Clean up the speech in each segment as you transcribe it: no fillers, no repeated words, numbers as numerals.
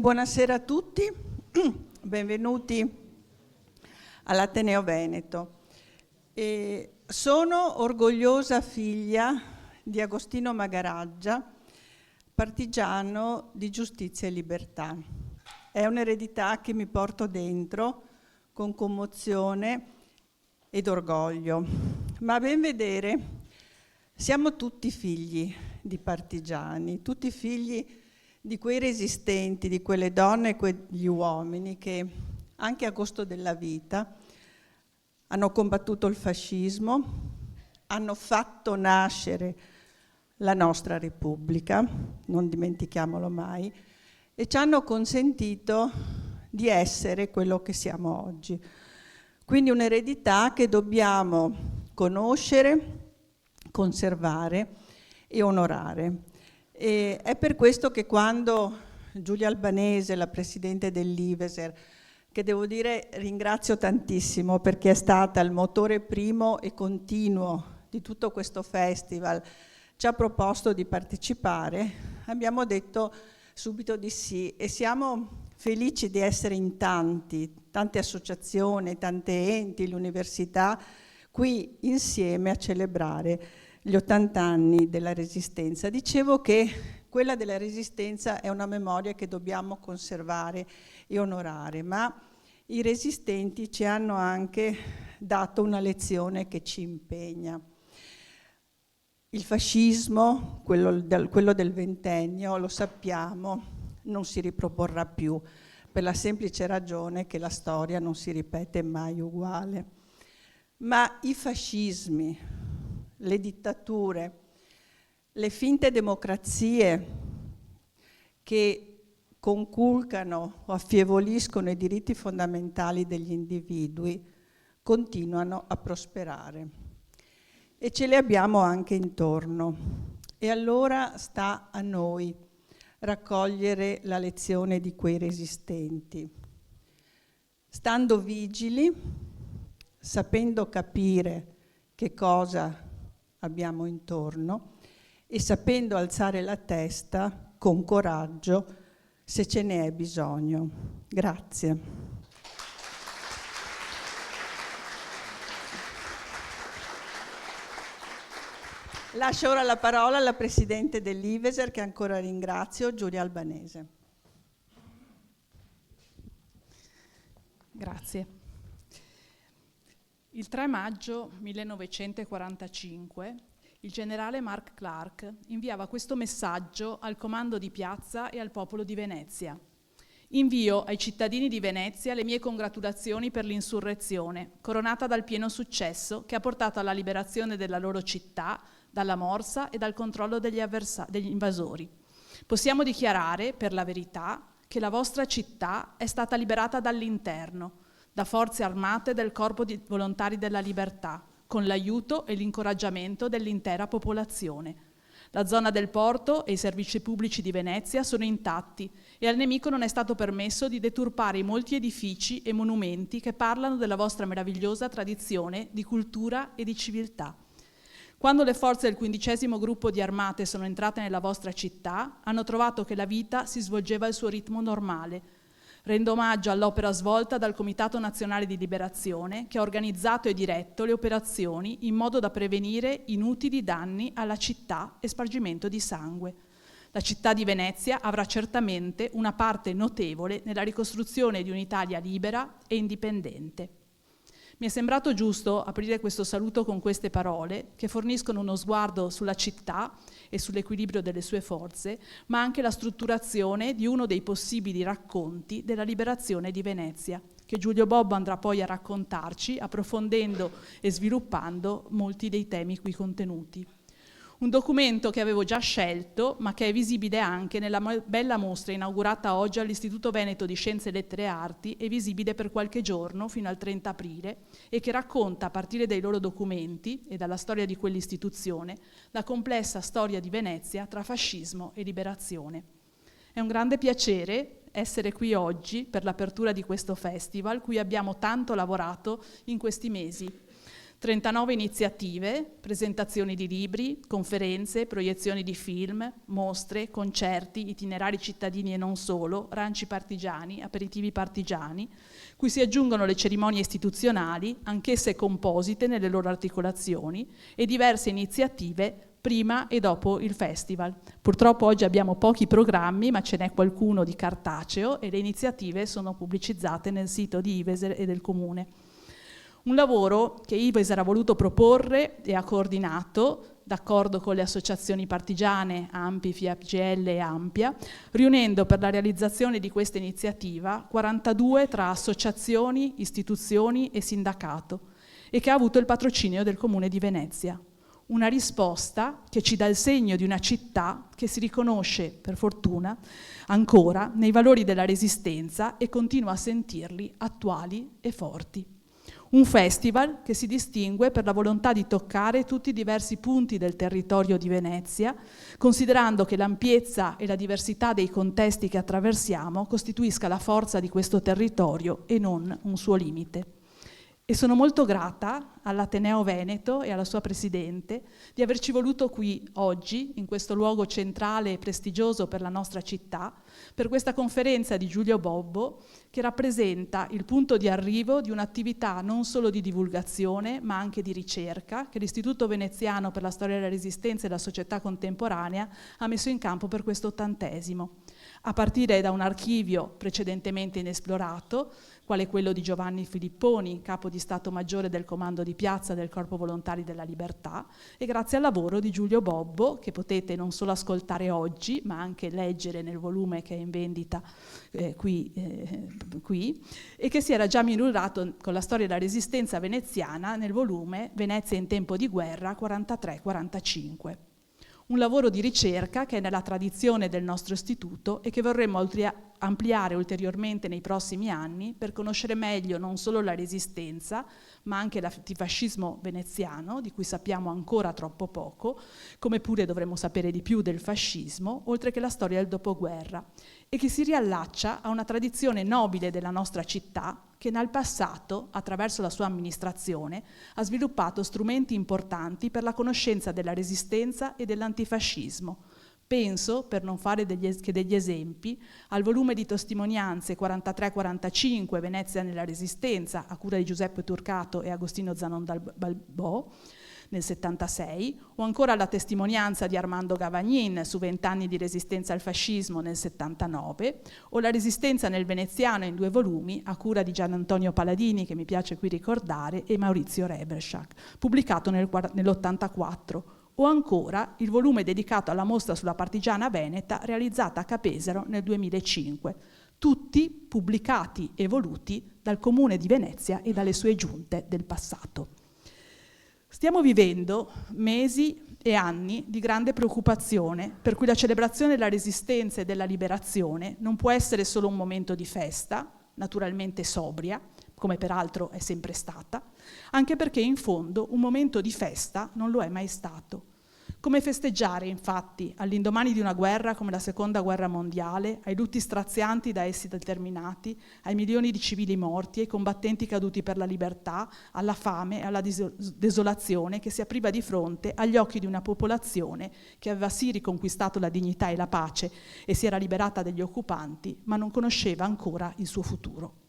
Buonasera a tutti, benvenuti all'Ateneo Veneto. Sono orgogliosa figlia di Agostino Magaraggia, partigiano di Giustizia e Libertà. È un'eredità che mi porto dentro con commozione ed orgoglio. Ma a ben vedere, siamo tutti figli di partigiani, tutti figli di quei resistenti, di quelle donne e quegli uomini che anche a costo della vita hanno combattuto il fascismo, hanno fatto nascere la nostra Repubblica, non dimentichiamolo mai, e ci hanno consentito di essere quello che siamo oggi. Quindi un'eredità che dobbiamo conoscere, conservare e onorare. E è per questo che quando Giulia Albanese, la presidente dell'Iveser, che devo dire ringrazio tantissimo perché è stata il motore primo e continuo di tutto questo festival, ci ha proposto di partecipare, abbiamo detto subito di sì e siamo felici di essere in tante associazioni, tante enti, l'università, qui insieme a celebrare gli 80 anni della Resistenza. Dicevo che quella della Resistenza è una memoria che dobbiamo conservare e onorare, ma i resistenti ci hanno anche dato una lezione che ci impegna. Il fascismo, quello del ventennio, lo sappiamo, non si riproporrà più, per la semplice ragione che la storia non si ripete mai uguale. Ma i fascismi, le dittature, le finte democrazie che conculcano o affievoliscono i diritti fondamentali degli individui continuano a prosperare e ce le abbiamo anche intorno. E allora sta a noi raccogliere la lezione di quei resistenti, stando vigili, sapendo capire che cosa abbiamo intorno e sapendo alzare la testa con coraggio se ce ne è bisogno. Grazie. Lascio ora la parola alla Presidente dell'Iveser, che ancora ringrazio, Giulia Albanese. Grazie. Il 3 maggio 1945 il generale Mark Clark inviava questo messaggio al comando di piazza e al popolo di Venezia. Invio ai cittadini di Venezia le mie congratulazioni per l'insurrezione, coronata dal pieno successo che ha portato alla liberazione della loro città, dalla morsa e dal controllo degli invasori. Possiamo dichiarare, per la verità, che la vostra città è stata liberata dall'interno, da forze armate del Corpo di Volontari della Libertà, con l'aiuto e l'incoraggiamento dell'intera popolazione. La zona del porto e i servizi pubblici di Venezia sono intatti e al nemico non è stato permesso di deturpare i molti edifici e monumenti che parlano della vostra meravigliosa tradizione di cultura e di civiltà. Quando le forze del 15° gruppo di armate sono entrate nella vostra città, hanno trovato che la vita si svolgeva al suo ritmo normale. Rendo omaggio all'opera svolta dal Comitato Nazionale di Liberazione, che ha organizzato e diretto le operazioni in modo da prevenire inutili danni alla città e spargimento di sangue. La città di Venezia avrà certamente una parte notevole nella ricostruzione di un'Italia libera e indipendente. Mi è sembrato giusto aprire questo saluto con queste parole, che forniscono uno sguardo sulla città e sull'equilibrio delle sue forze, ma anche la strutturazione di uno dei possibili racconti della liberazione di Venezia, che Giulio Bobbo andrà poi a raccontarci, approfondendo e sviluppando molti dei temi qui contenuti. Un documento che avevo già scelto, ma che è visibile anche nella bella mostra inaugurata oggi all'Istituto Veneto di Scienze, Lettere e Arti e visibile per qualche giorno fino al 30 aprile e che racconta, a partire dai loro documenti e dalla storia di quell'istituzione, la complessa storia di Venezia tra fascismo e liberazione. È un grande piacere essere qui oggi per l'apertura di questo festival, cui abbiamo tanto lavorato in questi mesi. 39 iniziative, presentazioni di libri, conferenze, proiezioni di film, mostre, concerti, itinerari cittadini e non solo, ranci partigiani, aperitivi partigiani, cui si aggiungono le cerimonie istituzionali, anch'esse composite nelle loro articolazioni, e diverse iniziative prima e dopo il festival. Purtroppo oggi abbiamo pochi programmi, ma ce n'è qualcuno di cartaceo e le iniziative sono pubblicizzate nel sito di Iveser e del Comune. Un lavoro che Iveser ha voluto proporre e ha coordinato, d'accordo con le associazioni partigiane AMPI, FIAPGL e Ampia, riunendo per la realizzazione di questa iniziativa 42 tra associazioni, istituzioni e sindacato, e che ha avuto il patrocinio del Comune di Venezia. Una risposta che ci dà il segno di una città che si riconosce, per fortuna, ancora nei valori della Resistenza e continua a sentirli attuali e forti. Un festival che si distingue per la volontà di toccare tutti i diversi punti del territorio di Venezia, considerando che l'ampiezza e la diversità dei contesti che attraversiamo costituisca la forza di questo territorio e non un suo limite. E sono molto grata all'Ateneo Veneto e alla sua Presidente di averci voluto qui oggi, in questo luogo centrale e prestigioso per la nostra città, per questa conferenza di Giulio Bobbo, che rappresenta il punto di arrivo di un'attività non solo di divulgazione, ma anche di ricerca, che l'Istituto Veneziano per la Storia della Resistenza e la Società Contemporanea ha messo in campo per questo 80°, a partire da un archivio precedentemente inesplorato, quale quello di Giovanni Filipponi, capo di Stato Maggiore del Comando di Piazza del Corpo Volontari della Libertà, e grazie al lavoro di Giulio Bobbo, che potete non solo ascoltare oggi, ma anche leggere nel volume che è in vendita qui, e che si era già misurato con la storia della Resistenza veneziana nel volume Venezia in tempo di guerra 43-45. Un lavoro di ricerca che è nella tradizione del nostro istituto e che vorremmo ampliare ulteriormente nei prossimi anni per conoscere meglio non solo la Resistenza, ma anche l'antifascismo veneziano, di cui sappiamo ancora troppo poco, come pure dovremmo sapere di più del fascismo, oltre che la storia del dopoguerra, e che si riallaccia a una tradizione nobile della nostra città che nel passato, attraverso la sua amministrazione, ha sviluppato strumenti importanti per la conoscenza della Resistenza e dell'antifascismo. Penso, per non fare degli esempi, al volume di testimonianze 43-45 Venezia nella Resistenza, a cura di Giuseppe Turcato e Agostino Zanon dal Balbò, nel 76, o ancora alla testimonianza di Armando Gavagnin su 20 anni di resistenza al fascismo nel 79, o la Resistenza nel Veneziano in 2 volumi, a cura di Gian Antonio Paladini, che mi piace qui ricordare, e Maurizio Reberschak, pubblicato nell'84, o ancora il volume dedicato alla mostra sulla partigiana veneta realizzata a Capesero nel 2005, tutti pubblicati e voluti dal Comune di Venezia e dalle sue giunte del passato. Stiamo vivendo mesi e anni di grande preoccupazione, per cui la celebrazione della Resistenza e della liberazione non può essere solo un momento di festa, naturalmente sobria, come peraltro è sempre stata, anche perché in fondo un momento di festa non lo è mai stato. Come festeggiare, infatti, all'indomani di una guerra come la Seconda Guerra Mondiale, ai lutti strazianti da essi determinati, ai milioni di civili morti, ai combattenti caduti per la libertà, alla fame e alla desolazione che si apriva di fronte agli occhi di una popolazione che aveva sì riconquistato la dignità e la pace e si era liberata dagli occupanti, ma non conosceva ancora il suo futuro.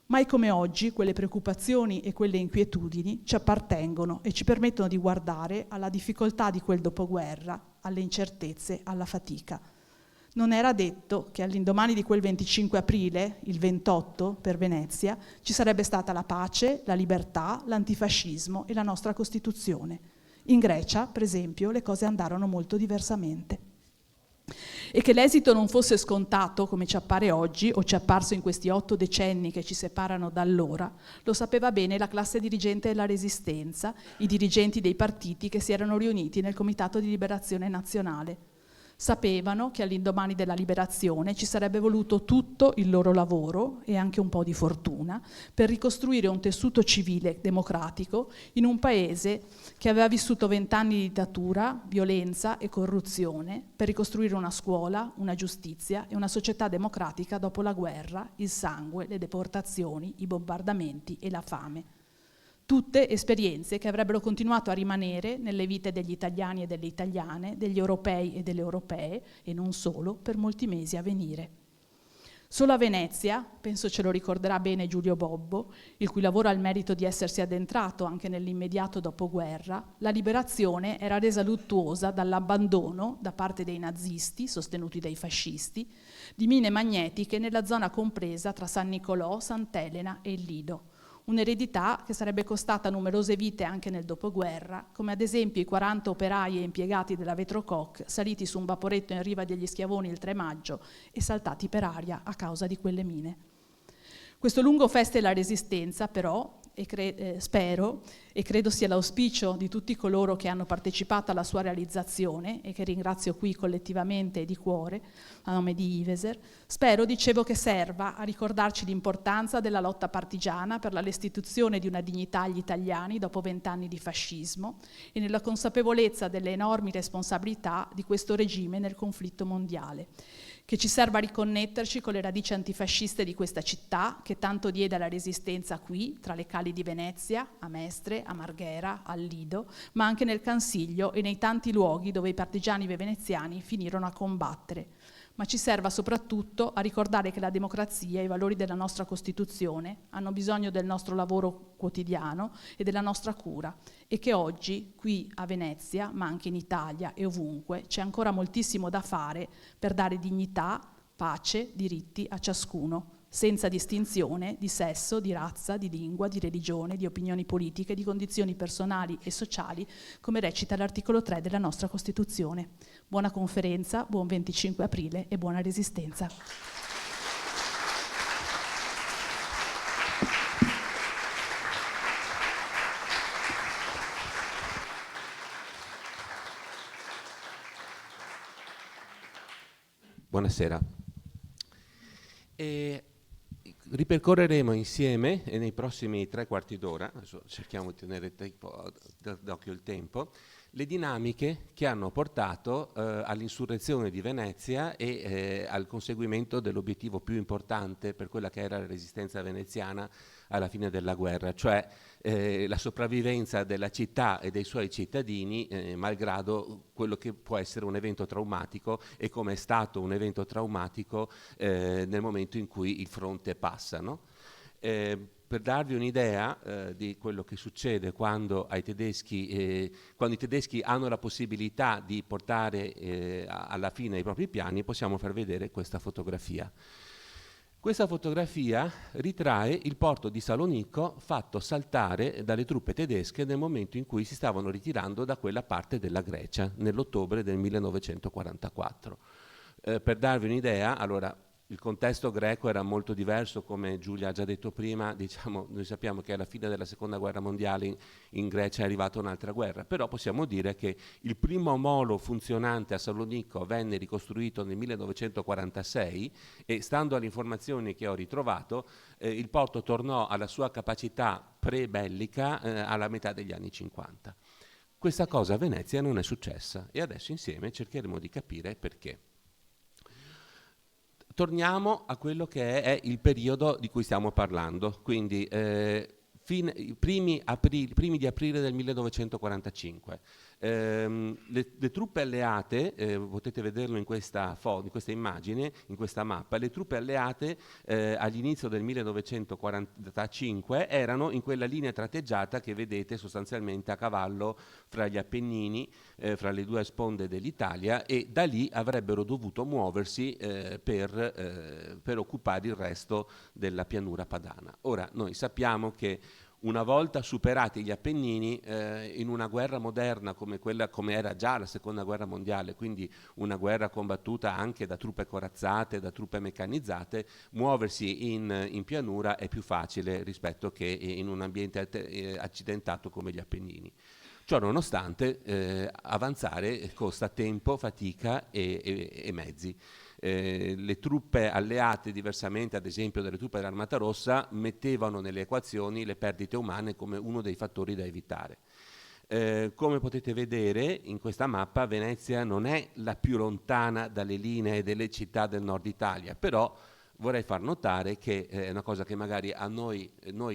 Mai come oggi quelle preoccupazioni e quelle inquietudini ci appartengono e ci permettono di guardare alla difficoltà di quel dopoguerra, alle incertezze, alla fatica. Non era detto che all'indomani di quel 25 aprile, il 28 per Venezia, ci sarebbe stata la pace, la libertà, l'antifascismo e la nostra Costituzione. In Grecia, per esempio, le cose andarono molto diversamente. E che l'esito non fosse scontato, come ci appare oggi, o ci è apparso in questi 8 decenni che ci separano da allora, lo sapeva bene la classe dirigente della Resistenza, i dirigenti dei partiti che si erano riuniti nel Comitato di Liberazione Nazionale. Sapevano che all'indomani della liberazione ci sarebbe voluto tutto il loro lavoro e anche un po' di fortuna per ricostruire un tessuto civile democratico in un paese che aveva vissuto 20 anni di dittatura, violenza e corruzione, per ricostruire una scuola, una giustizia e una società democratica dopo la guerra, il sangue, le deportazioni, i bombardamenti e la fame. Tutte esperienze che avrebbero continuato a rimanere nelle vite degli italiani e delle italiane, degli europei e delle europee, e non solo, per molti mesi a venire. Solo a Venezia, penso ce lo ricorderà bene Giulio Bobbo, il cui lavoro ha il merito di essersi addentrato anche nell'immediato dopoguerra, la liberazione era resa luttuosa dall'abbandono, da parte dei nazisti, sostenuti dai fascisti, di mine magnetiche nella zona compresa tra San Nicolò, Sant'Elena e il Lido. Un'eredità che sarebbe costata numerose vite anche nel dopoguerra, come ad esempio i 40 operai e impiegati della Vetrococ saliti su un vaporetto in riva degli Schiavoni il 3 maggio e saltati per aria a causa di quelle mine. Questo lungo feste della Resistenza, però, spero e credo sia l'auspicio di tutti coloro che hanno partecipato alla sua realizzazione e che ringrazio qui collettivamente e di cuore a nome di Iveser, spero, dicevo, che serva a ricordarci l'importanza della lotta partigiana per la restituzione di una dignità agli italiani dopo 20 anni di fascismo e nella consapevolezza delle enormi responsabilità di questo regime nel conflitto mondiale, che ci serva a riconnetterci con le radici antifasciste di questa città che tanto diede alla Resistenza qui, tra le cali di Venezia, a Mestre, a Marghera, al Lido, ma anche nel Cansiglio e nei tanti luoghi dove i partigiani veneziani finirono a combattere. Ma ci serva soprattutto a ricordare che la democrazia e i valori della nostra Costituzione hanno bisogno del nostro lavoro quotidiano e della nostra cura e che oggi, qui a Venezia, ma anche in Italia e ovunque, c'è ancora moltissimo da fare per dare dignità, pace, diritti a ciascuno, senza distinzione di sesso, di razza, di lingua, di religione, di opinioni politiche, di condizioni personali e sociali, come recita l'articolo 3 della nostra Costituzione. Buona conferenza, buon 25 aprile e buona Resistenza. Buonasera. Ripercorreremo insieme nei prossimi 3/4 d'ora, adesso cerchiamo di tenere d'occhio il tempo, le dinamiche che hanno portato all'insurrezione di Venezia e al conseguimento dell'obiettivo più importante per quella che era la resistenza veneziana alla fine della guerra, cioè la sopravvivenza della città e dei suoi cittadini malgrado quello che può essere un evento traumatico e come è stato un evento traumatico nel momento in cui il fronte passa, no? Per darvi un'idea di quello che succede quando i tedeschi hanno la possibilità di portare alla fine i propri piani, possiamo far vedere questa fotografia. Questa fotografia ritrae il porto di Salonicco fatto saltare dalle truppe tedesche nel momento in cui si stavano ritirando da quella parte della Grecia, nell'ottobre del 1944. Per darvi un'idea, allora, il contesto greco era molto diverso, come Giulia ha già detto prima, diciamo, noi sappiamo che alla fine della seconda guerra mondiale in Grecia è arrivata un'altra guerra, però possiamo dire che il primo molo funzionante a Salonicco venne ricostruito nel 1946 e, stando alle informazioni che ho ritrovato, il porto tornò alla sua capacità pre-bellica alla metà degli anni 50. Questa cosa a Venezia non è successa e adesso insieme cercheremo di capire perché. Torniamo a quello che è il periodo di cui stiamo parlando, quindi primi di aprile del 1945. Le truppe alleate, potete vederlo in questa immagine, in questa mappa, le truppe alleate all'inizio del 1945 erano in quella linea tratteggiata che vedete sostanzialmente a cavallo fra gli Appennini, fra le due sponde dell'Italia, e da lì avrebbero dovuto muoversi per occupare il resto della pianura padana. Ora, noi sappiamo che una volta superati gli Appennini, in una guerra moderna come era già la seconda guerra mondiale, quindi una guerra combattuta anche da truppe corazzate, da truppe meccanizzate, muoversi in pianura è più facile rispetto che in un ambiente accidentato come gli Appennini. Ciò nonostante, avanzare costa tempo, fatica e mezzi. Le truppe alleate, diversamente ad esempio dalle truppe dell'Armata Rossa, mettevano nelle equazioni le perdite umane come uno dei fattori da evitare. Come potete vedere in questa mappa, Venezia non è la più lontana dalle linee delle città del nord Italia, però vorrei far notare che è una cosa che magari a noi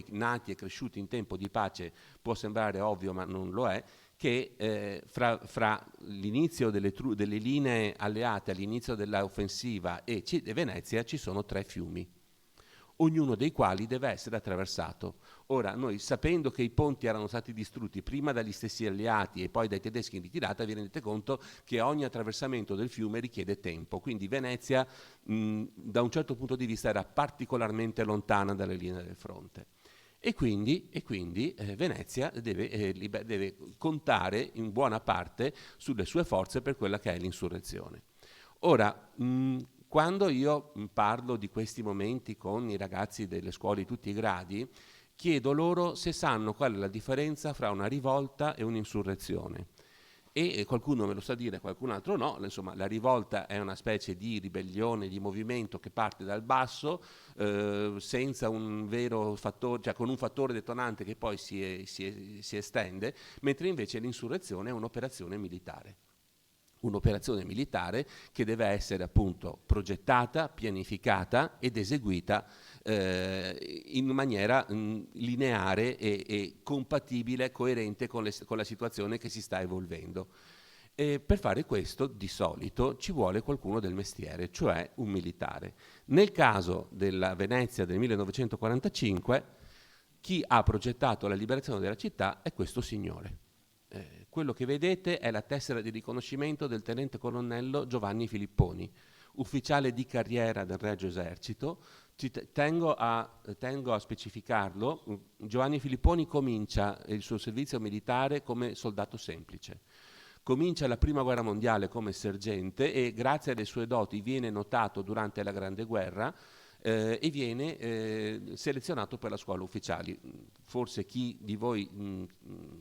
nati e cresciuti in tempo di pace può sembrare ovvio, ma non lo è, che fra l'inizio delle linee alleate all'inizio dell'offensiva e Venezia ci sono 3 fiumi, ognuno dei quali deve essere attraversato. Ora, noi sapendo che i ponti erano stati distrutti prima dagli stessi alleati e poi dai tedeschi in ritirata, vi rendete conto che ogni attraversamento del fiume richiede tempo, quindi Venezia da un certo punto di vista era particolarmente lontana dalle linee del fronte. E quindi Venezia deve contare in buona parte sulle sue forze per quella che è l'insurrezione. Ora, quando io parlo di questi momenti con i ragazzi delle scuole di tutti i gradi, chiedo loro se sanno qual è la differenza fra una rivolta e un'insurrezione. E qualcuno me lo sa dire, qualcun altro no. Insomma, la rivolta è una specie di ribellione, di movimento che parte dal basso, senza un vero fattore, cioè con un fattore detonante che poi si estende, mentre invece l'insurrezione è un'operazione militare. Un'operazione militare che deve essere appunto progettata, pianificata ed eseguita in maniera lineare e compatibile, coerente con la situazione che si sta evolvendo. E per fare questo, di solito, ci vuole qualcuno del mestiere, cioè un militare. Nel caso della Venezia del 1945, chi ha progettato la liberazione della città è questo signore. Quello che vedete è la tessera di riconoscimento del tenente colonnello Giovanni Filipponi, ufficiale di carriera del Regio Esercito. Tengo a specificarlo. Giovanni Filipponi comincia il suo servizio militare come soldato semplice. Comincia la Prima Guerra Mondiale come sergente e grazie alle sue doti viene notato durante la Grande Guerra e viene selezionato per la scuola ufficiali. Forse chi di voi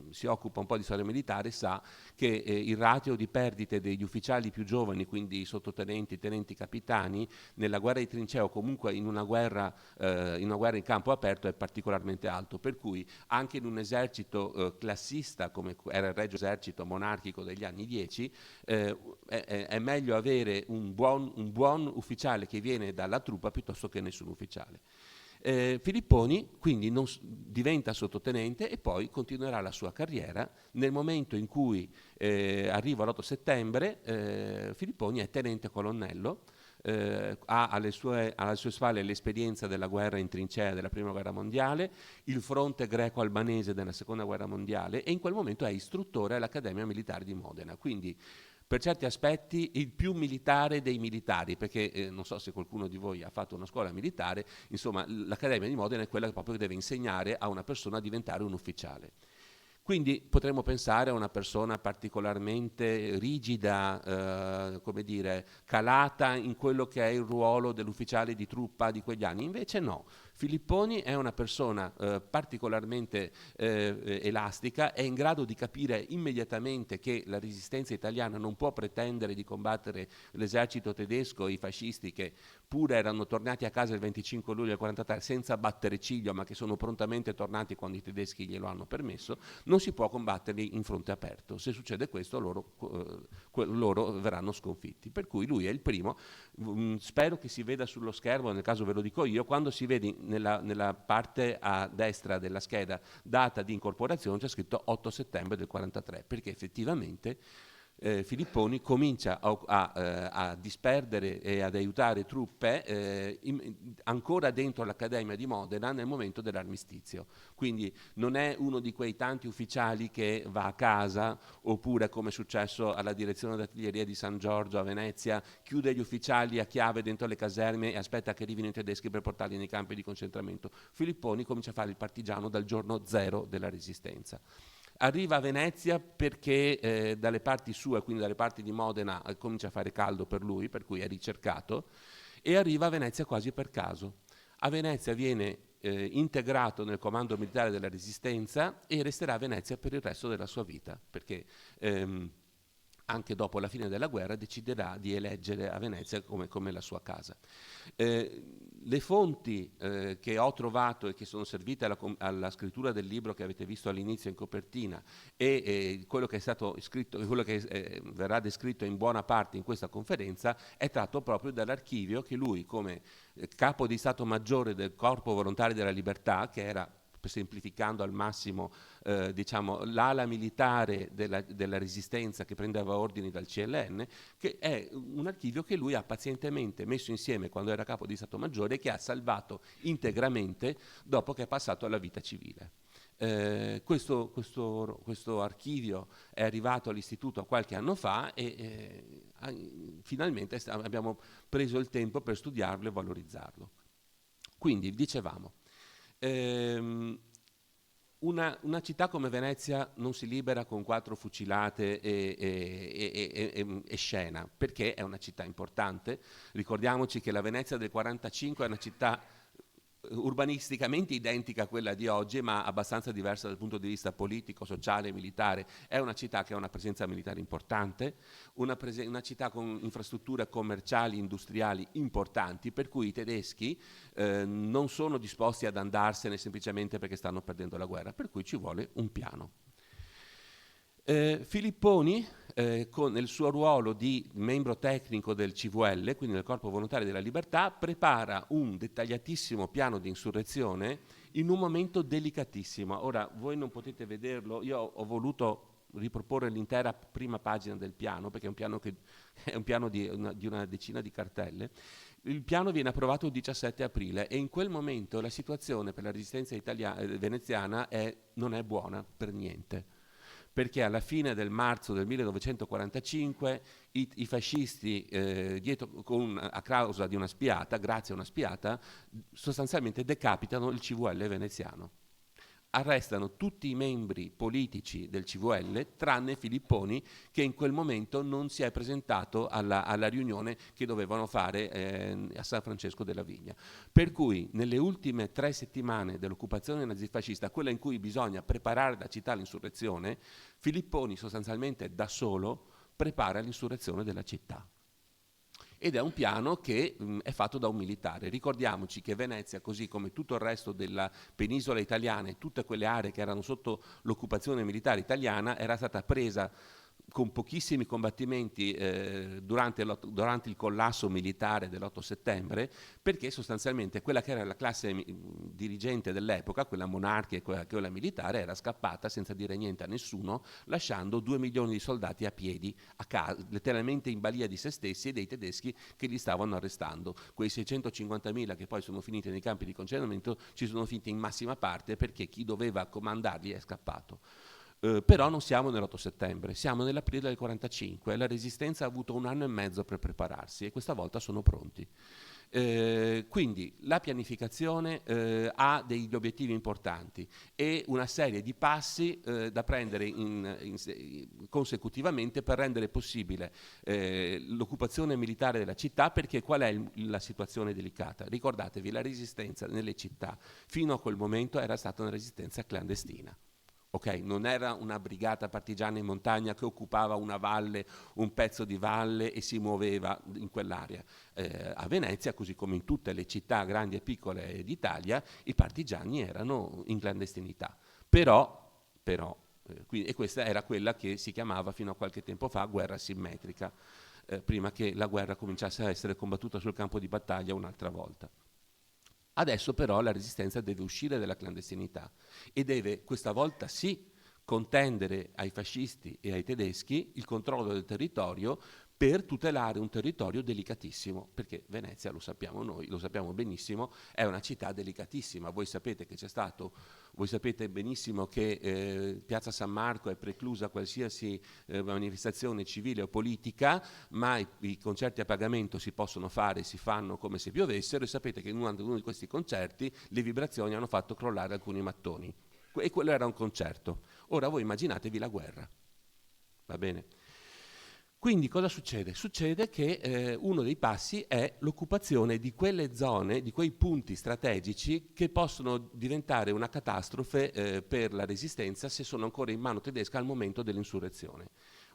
si occupa un po' di storia militare sa che il ratio di perdite degli ufficiali più giovani, quindi sottotenenti, tenenti, capitani, nella guerra di trincea o comunque in una guerra in campo aperto è particolarmente alto, per cui anche in un esercito classista come era il Regio Esercito monarchico degli anni 10 è meglio avere un buon ufficiale che viene dalla truppa piuttosto che nessun ufficiale. Filipponi quindi diventa sottotenente e poi continuerà la sua carriera. Nel momento in cui arriva l'8 settembre, Filipponi è tenente colonnello, ha alle sue spalle l'esperienza della guerra in trincea della Prima Guerra Mondiale, il fronte greco-albanese della Seconda Guerra Mondiale e in quel momento è istruttore all'Accademia Militare di Modena. Quindi per certi aspetti il più militare dei militari, perché non so se qualcuno di voi ha fatto una scuola militare, insomma l'Accademia di Modena è quella proprio che deve insegnare a una persona a diventare un ufficiale. Quindi potremmo pensare a una persona particolarmente rigida, come dire, calata in quello che è il ruolo dell'ufficiale di truppa di quegli anni. Invece no, Filipponi è una persona particolarmente elastica, è in grado di capire immediatamente che la resistenza italiana non può pretendere di combattere l'esercito tedesco e i fascisti che pure erano tornati a casa il 25 luglio del 1943 senza battere ciglio, ma che sono prontamente tornati quando i tedeschi glielo hanno permesso. Non si può combatterli in fronte aperto. Se succede questo loro verranno sconfitti. Per cui lui è il primo. Spero che si veda sullo schermo, nel caso ve lo dico io, quando si vede nella parte a destra della scheda data di incorporazione c'è scritto 8 settembre del 1943, perché effettivamente Filipponi comincia a disperdere e ad aiutare truppe ancora dentro l'Accademia di Modena nel momento dell'armistizio. Quindi non è uno di quei tanti ufficiali che va a casa, oppure come è successo alla direzione d'artiglieria di San Giorgio a Venezia, chiude gli ufficiali a chiave dentro le caserme e aspetta che arrivino i tedeschi per portarli nei campi di concentramento. Filipponi comincia a fare il partigiano dal giorno zero della Resistenza. Arriva a Venezia perché dalle parti sue, quindi dalle parti di Modena, comincia a fare caldo per lui, per cui è ricercato, e arriva a Venezia quasi per caso. A Venezia viene integrato nel comando militare della Resistenza e resterà a Venezia per il resto della sua vita, perché anche dopo la fine della guerra, deciderà di eleggere a Venezia come la sua casa. Le fonti che ho trovato e che sono servite alla scrittura del libro che avete visto all'inizio in copertina e quello che è stato scritto, quello che verrà descritto in buona parte in questa conferenza, è tratto proprio dall'archivio che lui, come capo di Stato Maggiore del Corpo Volontari della Libertà, che era, semplificando al massimo, diciamo, l'ala militare della resistenza che prendeva ordini dal CLN, che è un archivio che lui ha pazientemente messo insieme quando era capo di Stato Maggiore e che ha salvato integramente dopo che è passato alla vita civile. Questo archivio è arrivato all'istituto qualche anno fa e finalmente abbiamo preso il tempo per studiarlo e valorizzarlo. Quindi, dicevamo, una città come Venezia non si libera con 4 fucilate e scena, perché è una città importante. Ricordiamoci che la Venezia del 45 è una città urbanisticamente identica a quella di oggi, ma abbastanza diversa dal punto di vista politico, sociale e militare. È una città che ha una presenza militare importante, una città con infrastrutture commerciali, industriali importanti, per cui i tedeschi non sono disposti ad andarsene semplicemente perché stanno perdendo la guerra, per cui ci vuole un piano. Filipponi, nel suo ruolo di membro tecnico del CVL, quindi del Corpo Volontario della Libertà, prepara un dettagliatissimo piano di insurrezione in un momento delicatissimo. Ora, voi non potete vederlo, io ho voluto riproporre l'intera prima pagina del piano, perché è un piano di una decina di cartelle. Il piano viene approvato il 17 aprile e in quel momento la situazione per la resistenza veneziana non è buona per niente. Perché alla fine del marzo del 1945 i fascisti, a causa di una spiata, grazie a una spiata, sostanzialmente decapitano il CVL veneziano. Arrestano tutti i membri politici del CVL, tranne Filipponi, che in quel momento non si è presentato alla riunione che dovevano fare a San Francesco della Vigna. Per cui nelle ultime 3 settimane dell'occupazione nazifascista, quella in cui bisogna preparare la città all'insurrezione, Filipponi sostanzialmente da solo prepara l'insurrezione della città. Ed è un piano che è fatto da un militare. Ricordiamoci che Venezia, così come tutto il resto della penisola italiana e tutte quelle aree che erano sotto l'occupazione militare italiana, era stata presa con pochissimi combattimenti durante il collasso militare dell'8 settembre, perché sostanzialmente quella che era la classe dirigente dell'epoca, quella monarchica e quella militare, era scappata senza dire niente a nessuno, lasciando 2 milioni di soldati a piedi, a casa, letteralmente in balia di se stessi e dei tedeschi che li stavano arrestando. Quei 650.000 che poi sono finiti nei campi di concentramento ci sono finiti in massima parte perché chi doveva comandarli è scappato. Però non siamo nell'8 settembre, siamo nell'aprile del 45, la resistenza ha avuto 1 anno e mezzo per prepararsi e questa volta sono pronti. Quindi la pianificazione ha degli obiettivi importanti e una serie di passi da prendere consecutivamente per rendere possibile l'occupazione militare della città, perché qual è la situazione delicata? Ricordatevi, la resistenza nelle città fino a quel momento era stata una resistenza clandestina. Okay? Non era una brigata partigiana in montagna che occupava una valle, un pezzo di valle e si muoveva in quell'area. A Venezia, così come in tutte le città grandi e piccole d'Italia, i partigiani erano in clandestinità. Però e questa era quella che si chiamava fino a qualche tempo fa guerra simmetrica, prima che la guerra cominciasse a essere combattuta sul campo di battaglia un'altra volta. Adesso però la resistenza deve uscire dalla clandestinità e deve, questa volta sì, contendere ai fascisti e ai tedeschi il controllo del territorio per tutelare un territorio delicatissimo, perché Venezia, lo sappiamo noi, lo sappiamo benissimo, è una città delicatissima. Voi sapete benissimo che Piazza San Marco è preclusa a qualsiasi manifestazione civile o politica, ma i concerti a pagamento si possono fare, si fanno come se piovessero, e sapete che in uno di questi concerti le vibrazioni hanno fatto crollare alcuni mattoni. E quello era un concerto. Ora voi immaginatevi la guerra, va bene? Quindi cosa succede? Succede che uno dei passi è l'occupazione di quelle zone, di quei punti strategici che possono diventare una catastrofe per la resistenza se sono ancora in mano tedesca al momento dell'insurrezione.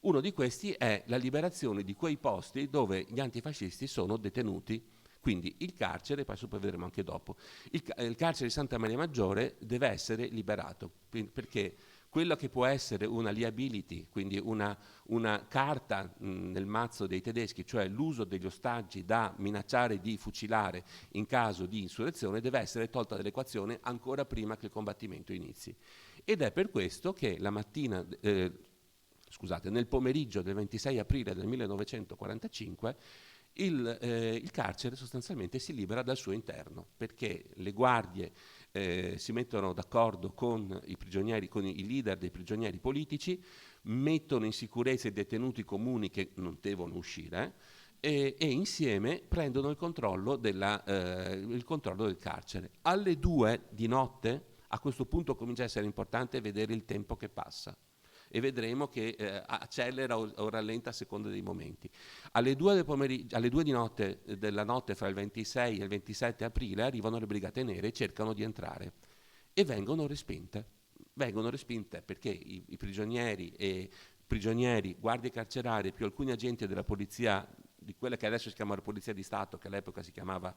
Uno di questi è la liberazione di quei posti dove gli antifascisti sono detenuti. Quindi il carcere, poi poi vedremo anche dopo, il carcere di Santa Maria Maggiore deve essere liberato, perché quello che può essere una liability, quindi una carta nel mazzo dei tedeschi, cioè l'uso degli ostaggi da minacciare di fucilare in caso di insurrezione, deve essere tolta dall'equazione ancora prima che il combattimento inizi. Ed è per questo che la mattina, nel pomeriggio del 26 aprile del 1945, il carcere sostanzialmente si libera dal suo interno, perché le guardie si mettono d'accordo con i prigionieri, con i leader dei prigionieri politici, mettono in sicurezza i detenuti comuni che non devono uscire e insieme prendono il controllo del carcere. Alle 2 di notte, a questo punto comincia a essere importante vedere il tempo che passa. E vedremo che accelera o rallenta a seconda dei momenti. Alle 2 della notte fra il 26 e il 27 aprile arrivano le Brigate Nere e cercano di entrare e vengono respinte. Vengono respinte perché i prigionieri, guardie carcerarie più alcuni agenti della polizia, di quella che adesso si chiama Polizia di Stato, che all'epoca si chiamava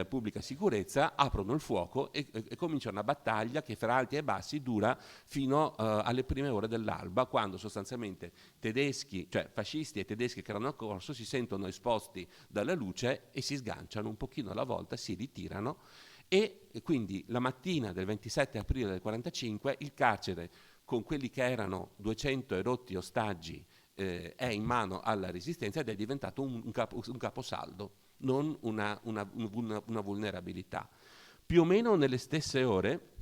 Pubblica Sicurezza, aprono il fuoco e comincia una battaglia che fra alti e bassi dura fino alle prime ore dell'alba, quando sostanzialmente tedeschi, cioè fascisti e tedeschi che erano a corso, si sentono esposti dalla luce e si sganciano un pochino alla volta, si ritirano e quindi la mattina del 27 aprile del 45 il carcere, con quelli che erano 200 erotti ostaggi, è in mano alla resistenza ed è diventato un caposaldo, non una vulnerabilità. Più o meno nelle stesse ore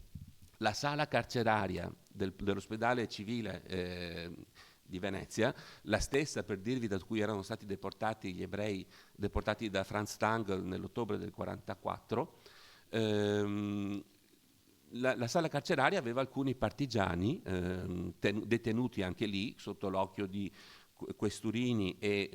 la sala carceraria dell'ospedale civile di Venezia, la stessa per dirvi da cui erano stati deportati gli ebrei deportati da Franz Stangl nell'ottobre del 1944, la sala carceraria aveva alcuni partigiani detenuti anche lì sotto l'occhio di questurini e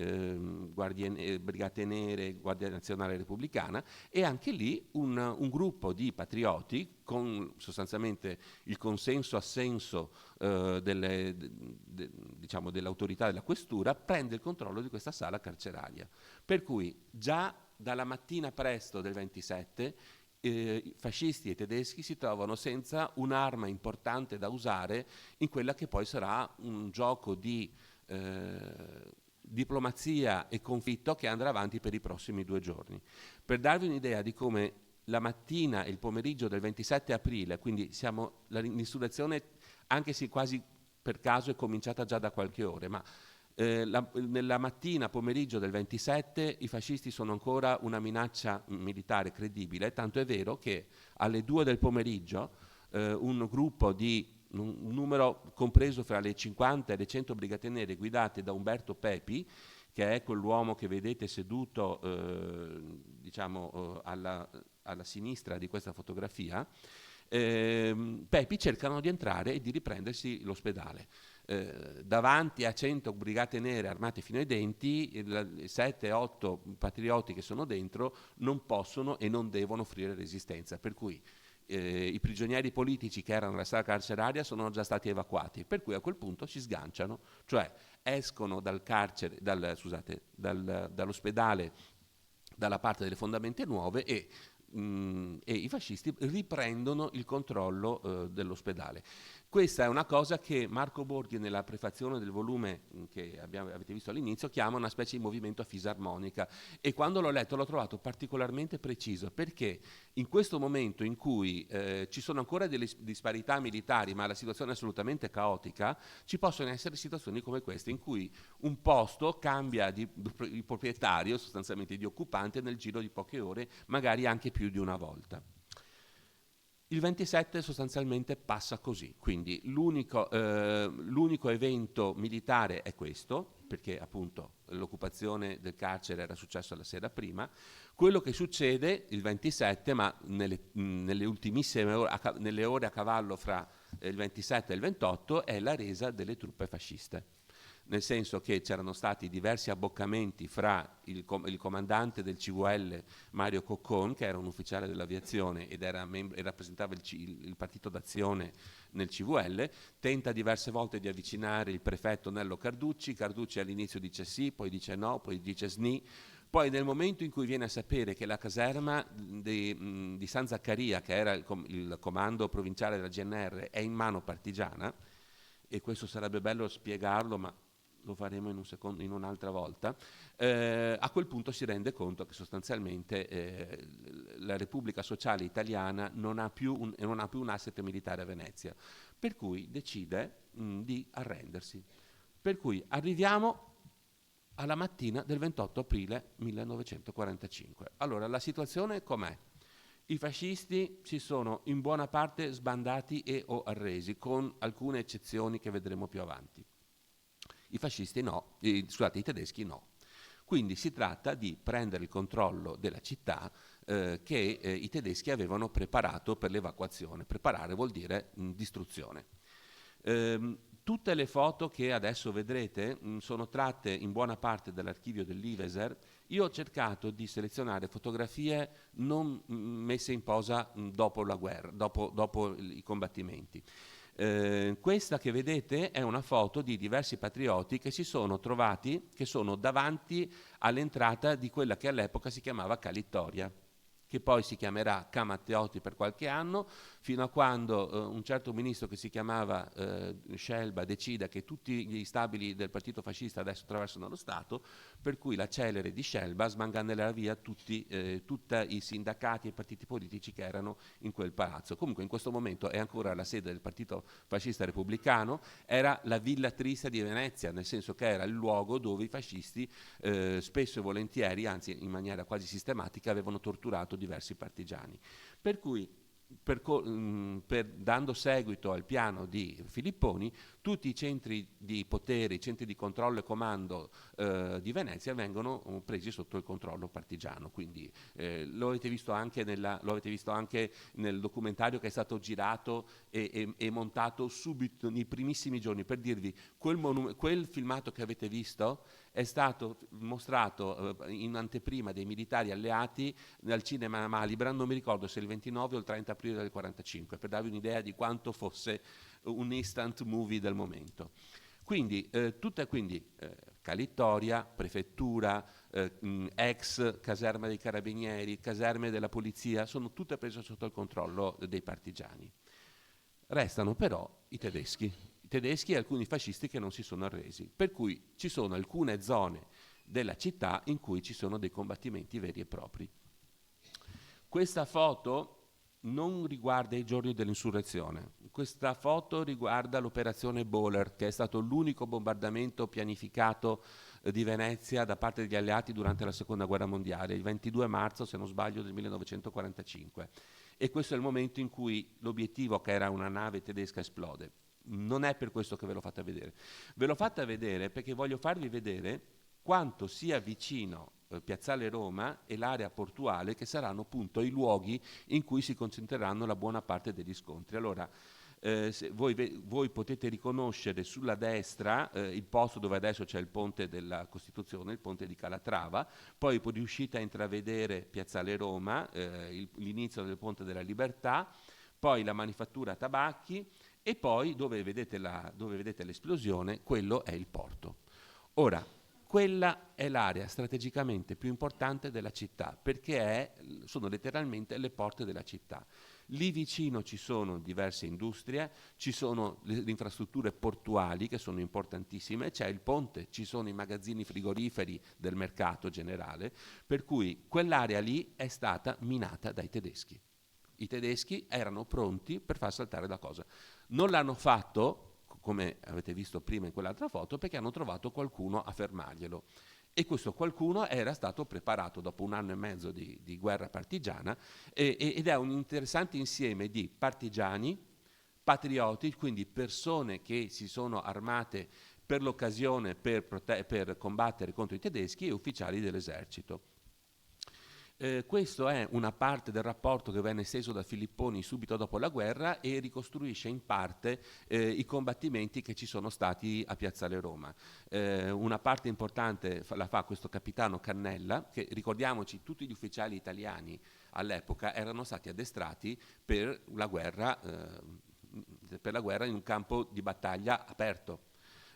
brigate nere, Guardia Nazionale Repubblicana, e anche lì un gruppo di patrioti con sostanzialmente il consenso-assenso dell'autorità della questura prende il controllo di questa sala carceraria. Per cui già dalla mattina presto del 27 i fascisti e tedeschi si trovano senza un'arma importante da usare in quella che poi sarà un gioco di diplomazia e conflitto che andrà avanti per i prossimi 2 giorni. Per darvi un'idea di come la mattina e il pomeriggio del 27 aprile, quindi l'insurrezione, anche se quasi per caso è cominciata già da qualche ore, ma nella mattina, pomeriggio del 27, i fascisti sono ancora una minaccia militare credibile, tanto è vero che alle 2 del pomeriggio un gruppo di un numero compreso fra le 50 e le 100 brigate nere guidate da Umberto Pepi, che è quell'uomo che vedete seduto alla sinistra di questa fotografia, Pepi cercano di entrare e di riprendersi l'ospedale. Davanti a 100 brigate nere armate fino ai denti, 7-8 patrioti che sono dentro non possono e non devono offrire resistenza, per cui i prigionieri politici che erano nella sala carceraria sono già stati evacuati, per cui a quel punto si sganciano, cioè escono dall'ospedale dalla parte delle fondamenta nuove e i fascisti riprendono il controllo dell'ospedale. Questa è una cosa che Marco Borghi nella prefazione del volume che avete visto all'inizio chiama una specie di movimento a fisarmonica, e quando l'ho letto l'ho trovato particolarmente preciso, perché in questo momento in cui ci sono ancora delle disparità militari ma la situazione è assolutamente caotica, ci possono essere situazioni come queste in cui un posto cambia di proprietario, sostanzialmente di occupante, nel giro di poche ore, magari anche più di una volta. Il 27 sostanzialmente passa così, quindi l'unico evento militare è questo, perché appunto l'occupazione del carcere era successa la sera prima. Quello che succede il 27, ma nelle ultimissime ore, nelle ore a cavallo fra il 27 e il 28, è la resa delle truppe fasciste. nel senso che c'erano stati diversi abboccamenti fra il comandante del CVL Mario Coccon, che era un ufficiale dell'aviazione ed e rappresentava il partito d'azione nel CVL, tenta diverse volte di avvicinare il prefetto Nello Carducci. Carducci all'inizio dice sì, poi dice no, poi dice sni. Poi nel momento in cui viene a sapere che la caserma di San Zaccaria, che era il comando provinciale della GNR, è in mano partigiana, e questo sarebbe bello spiegarlo, ma lo faremo in un'altra volta, a quel punto si rende conto che sostanzialmente la Repubblica Sociale Italiana non ha più un asset militare a Venezia, per cui decide di arrendersi. Per cui arriviamo alla mattina del 28 aprile 1945. Allora, la situazione com'è? I fascisti si sono in buona parte sbandati e o arresi, con alcune eccezioni che vedremo più avanti. I fascisti no, i tedeschi no. Quindi si tratta di prendere il controllo della città che i tedeschi avevano preparato per l'evacuazione. Preparare vuol dire distruzione. Tutte le foto che adesso vedrete sono tratte in buona parte dall'archivio dell'Iveser. Io ho cercato di selezionare fotografie non messe in posa dopo la guerra, dopo i combattimenti. Questa che vedete è una foto di diversi patrioti che si sono trovati, che sono davanti all'entrata di quella che all'epoca si chiamava Calittoria, che poi si chiamerà Ca' Matteotti per qualche anno, fino a quando un certo ministro che si chiamava Scelba decida che tutti gli stabili del partito fascista adesso attraversano lo Stato, per cui la celere di Scelba smanganellerà via tutti i sindacati e i partiti politici che erano in quel palazzo. Comunque in questo momento è ancora la sede del partito fascista repubblicano, era la Villa Trista di Venezia, nel senso che era il luogo dove i fascisti spesso e volentieri, anzi in maniera quasi sistematica, avevano torturato diversi partigiani. Per cui, dando seguito al piano di Filipponi, tutti i centri di potere, i centri di controllo e comando di Venezia vengono presi sotto il controllo partigiano. Quindi lo avete visto anche nel documentario che è stato girato e montato subito nei primissimi giorni. Per dirvi, quel filmato che avete visto è stato mostrato in anteprima dei militari alleati al cinema Malibran, non mi ricordo se il 29 o il 30 aprile del 45, per darvi un'idea di quanto fosse un instant movie del momento. Quindi, Calittoria, prefettura, ex caserma dei carabinieri, caserme della polizia, sono tutte prese sotto il controllo dei partigiani. Restano però i tedeschi e alcuni fascisti che non si sono arresi, per cui ci sono alcune zone della città in cui ci sono dei combattimenti veri e propri. Questa foto non riguarda i giorni dell'insurrezione, questa foto riguarda l'operazione Bowler, che è stato l'unico bombardamento pianificato di Venezia da parte degli alleati durante la Seconda Guerra Mondiale, il 22 marzo, se non sbaglio, del 1945. E questo è il momento in cui l'obiettivo, che era una nave tedesca, esplode. Non è per questo che ve l'ho fatta vedere. Ve l'ho fatta vedere perché voglio farvi vedere quanto sia vicino Piazzale Roma e l'area portuale, che saranno appunto i luoghi in cui si concentreranno la buona parte degli scontri. Allora, voi potete riconoscere sulla destra il posto dove adesso c'è il ponte della Costituzione, il ponte di Calatrava, poi riuscite a intravedere Piazzale Roma, l'inizio del ponte della Libertà, poi la manifattura tabacchi, e poi dove vedete l'esplosione, quello è il porto. Ora, quella è l'area strategicamente più importante della città, perché sono letteralmente le porte della città. Lì vicino ci sono diverse industrie, ci sono le infrastrutture portuali che sono importantissime, c'è il ponte, ci sono i magazzini frigoriferi del mercato generale, per cui quell'area lì è stata minata dai tedeschi. I tedeschi erano pronti per far saltare la cosa. Non l'hanno fatto, come avete visto prima in quell'altra foto, perché hanno trovato qualcuno a fermarglielo. E questo qualcuno era stato preparato dopo 1 anno e mezzo di guerra partigiana ed è un interessante insieme di partigiani, patrioti, quindi persone che si sono armate per l'occasione per combattere contro i tedeschi, e ufficiali dell'esercito. Questo è una parte del rapporto che venne steso da Filipponi subito dopo la guerra e ricostruisce in parte i combattimenti che ci sono stati a Piazzale Roma. Una parte importante la fa questo capitano Cannella, che ricordiamoci tutti gli ufficiali italiani all'epoca erano stati addestrati per la guerra in un campo di battaglia aperto.